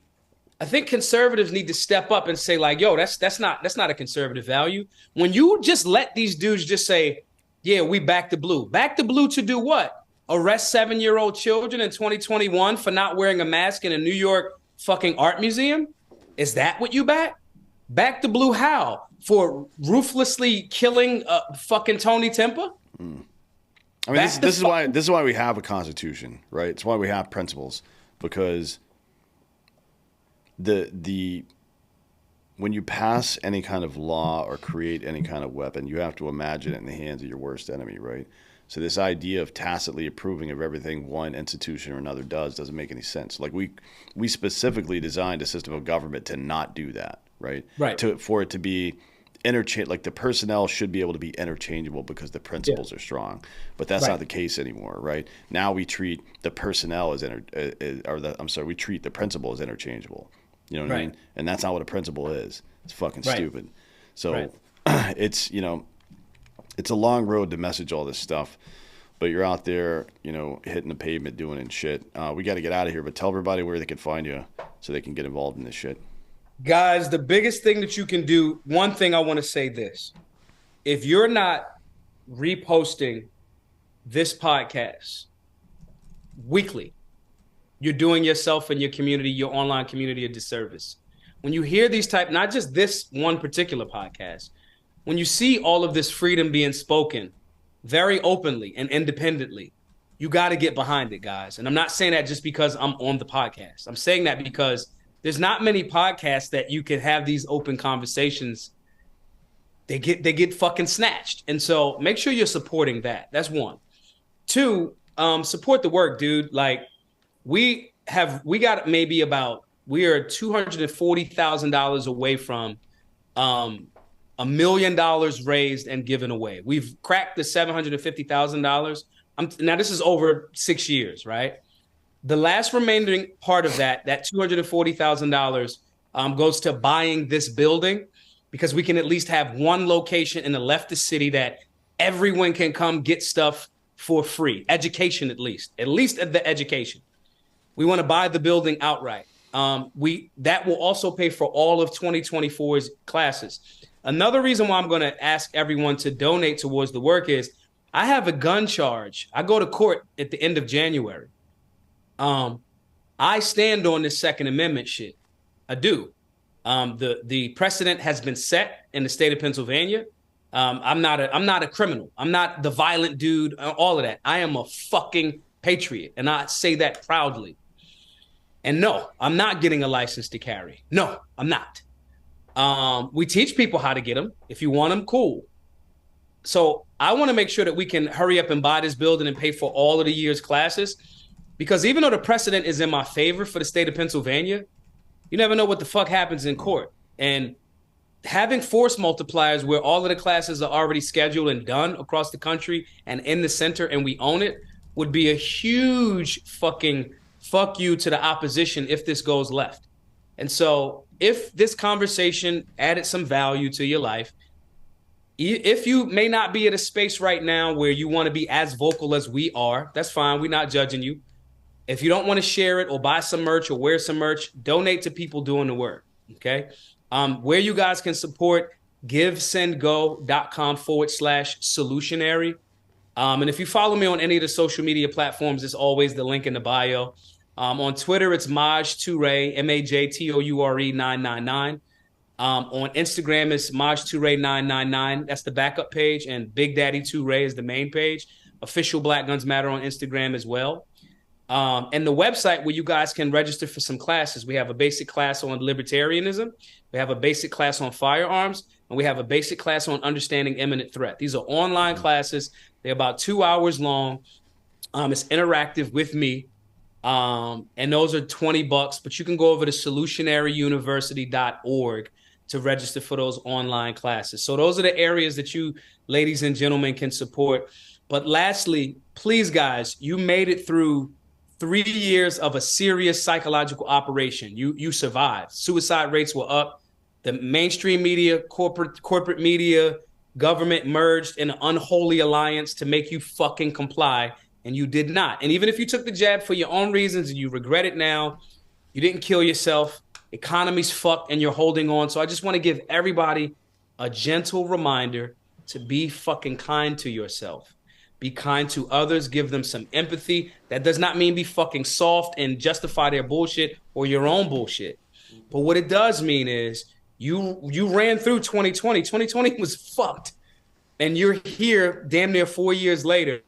I think conservatives need to step up and say like, yo, that's not a conservative value. When you just let these dudes just say, yeah, we back the blue. Back the blue to do what? Arrest 7-year-old children in 2021 for not wearing a mask in a New York fucking art museum? Is that what you back? Back the blue how? For ruthlessly killing fucking Tony Tempa? I mean, this is why we have a constitution, right? It's why we have principles, because when you pass any kind of law or create any kind of weapon, you have to imagine it in the hands of your worst enemy, right? So this idea of tacitly approving of everything one institution or another doesn't make any sense. Like we specifically designed a system of government to not do that, right? Right. For it to be like the personnel should be able to be interchangeable because the principles are strong, but that's not the case anymore, right? Now we treat the personnel as we treat the principal as interchangeable. You know what I mean? And that's not what a principal is. It's fucking stupid. So it's, you know, it's a long road to message all this stuff, but you're out there, you know, hitting the pavement, doing it and shit. We got to get out of here, but tell everybody where they can find you so they can get involved in this shit. Guys, the biggest thing that you can do, one thing I want to say this. If you're not reposting this podcast weekly, you're doing yourself and your community, your online community, a disservice. When you hear these not just this one particular podcast, when you see all of this freedom being spoken very openly and independently, you got to get behind it, guys. And I'm not saying that just because I'm on the podcast. I'm saying that because there's not many podcasts that you can have these open conversations. They get fucking snatched. And so make sure you're supporting that. That's one. Two, support the work, dude. Like we are $240,000 away from $1 million raised and given away. We've cracked the $750,000. Now this is over 6 years, right? The last remaining part of that $240,000 goes to buying this building, because we can at least have one location in the leftist city that everyone can come get stuff for free. Education, at least the education. We want to buy the building outright. That will also pay for all of 2024's classes. Another reason why I'm going to ask everyone to donate towards the work is I have a gun charge. I go to court at the end of January. I stand on this Second Amendment shit. I do. The precedent has been set in the state of Pennsylvania. I'm not a criminal. I'm not the violent dude, all of that. I am a fucking patriot, and I say that proudly. And no, I'm not getting a license to carry. No, I'm not. We teach people how to get them. If you want them, cool. So I want to make sure that we can hurry up and buy this building and pay for all of the year's classes. Because even though the precedent is in my favor for the state of Pennsylvania, you never know what the fuck happens in court. And having force multipliers where all of the classes are already scheduled and done across the country and in the center and we own it would be a huge fucking fuck you to the opposition if this goes left. And so if this conversation added some value to your life, if you may not be at a space right now where you want to be as vocal as we are, that's fine. We're not judging you. If you don't want to share it or buy some merch or wear some merch, donate to people doing the work. Okay. Where you guys can support, givesendgo.com/solutionary. And if you follow me on any of the social media platforms, it's always the link in the bio. On Twitter, it's Maj Toure, MAJTOURE 999. On Instagram, it's Maj Toure 999. That's the backup page. And Big Daddy Toure is the main page. Official Black Guns Matter on Instagram as well. And the website where you guys can register for some classes. We have a basic class on libertarianism. We have a basic class on firearms. And we have a basic class on understanding imminent threat. These are online classes. They're about 2 hours long. It's interactive with me. And those are $20, but you can go over to solutionaryuniversity.org to register for those online classes. So those are the areas that you, ladies and gentlemen, can support. But lastly, please, guys, you made it through 3 years of a serious psychological operation. You survived. Suicide rates were up. The mainstream media, corporate media, government merged in an unholy alliance to make you fucking comply. And you did not. And even if you took the jab for your own reasons and you regret it now, you didn't kill yourself. Economy's fucked and you're holding on. So I just want to give everybody a gentle reminder to be fucking kind to yourself. Be kind to others. Give them some empathy. That does not mean be fucking soft and justify their bullshit or your own bullshit. But what it does mean is you ran through 2020. 2020 was fucked. And you're here damn near 4 years later.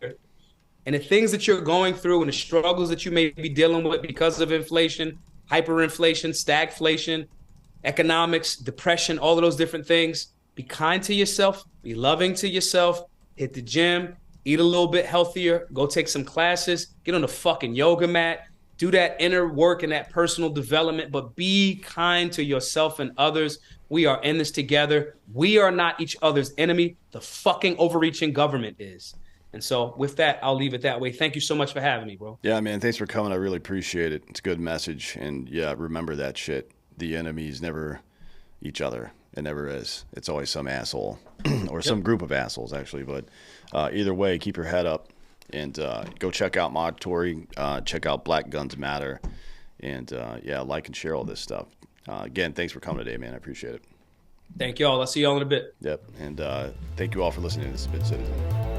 And the things that you're going through and the struggles that you may be dealing with because of inflation, hyperinflation, stagflation, economics, depression, all of those different things, be kind to yourself, be loving to yourself, hit the gym, eat a little bit healthier, go take some classes, get on the fucking yoga mat, do that inner work and that personal development, but be kind to yourself and others. We are in this together. We are not each other's enemy. The fucking overreaching government is. And so with that, I'll leave it that way. Thank you so much for having me, bro. Yeah, man. Thanks for coming. I really appreciate it. It's a good message. And yeah, remember that shit. The enemy is never each other. It never is. It's always some asshole or some group of assholes, actually. But either way, keep your head up and go check out Maj Toure. Check out Black Guns Matter. And yeah, like and share all this stuff. Again, thanks for coming today, man. I appreciate it. Thank y'all. I'll see y'all in a bit. Yep. And thank you all for listening to The Spit Citizen.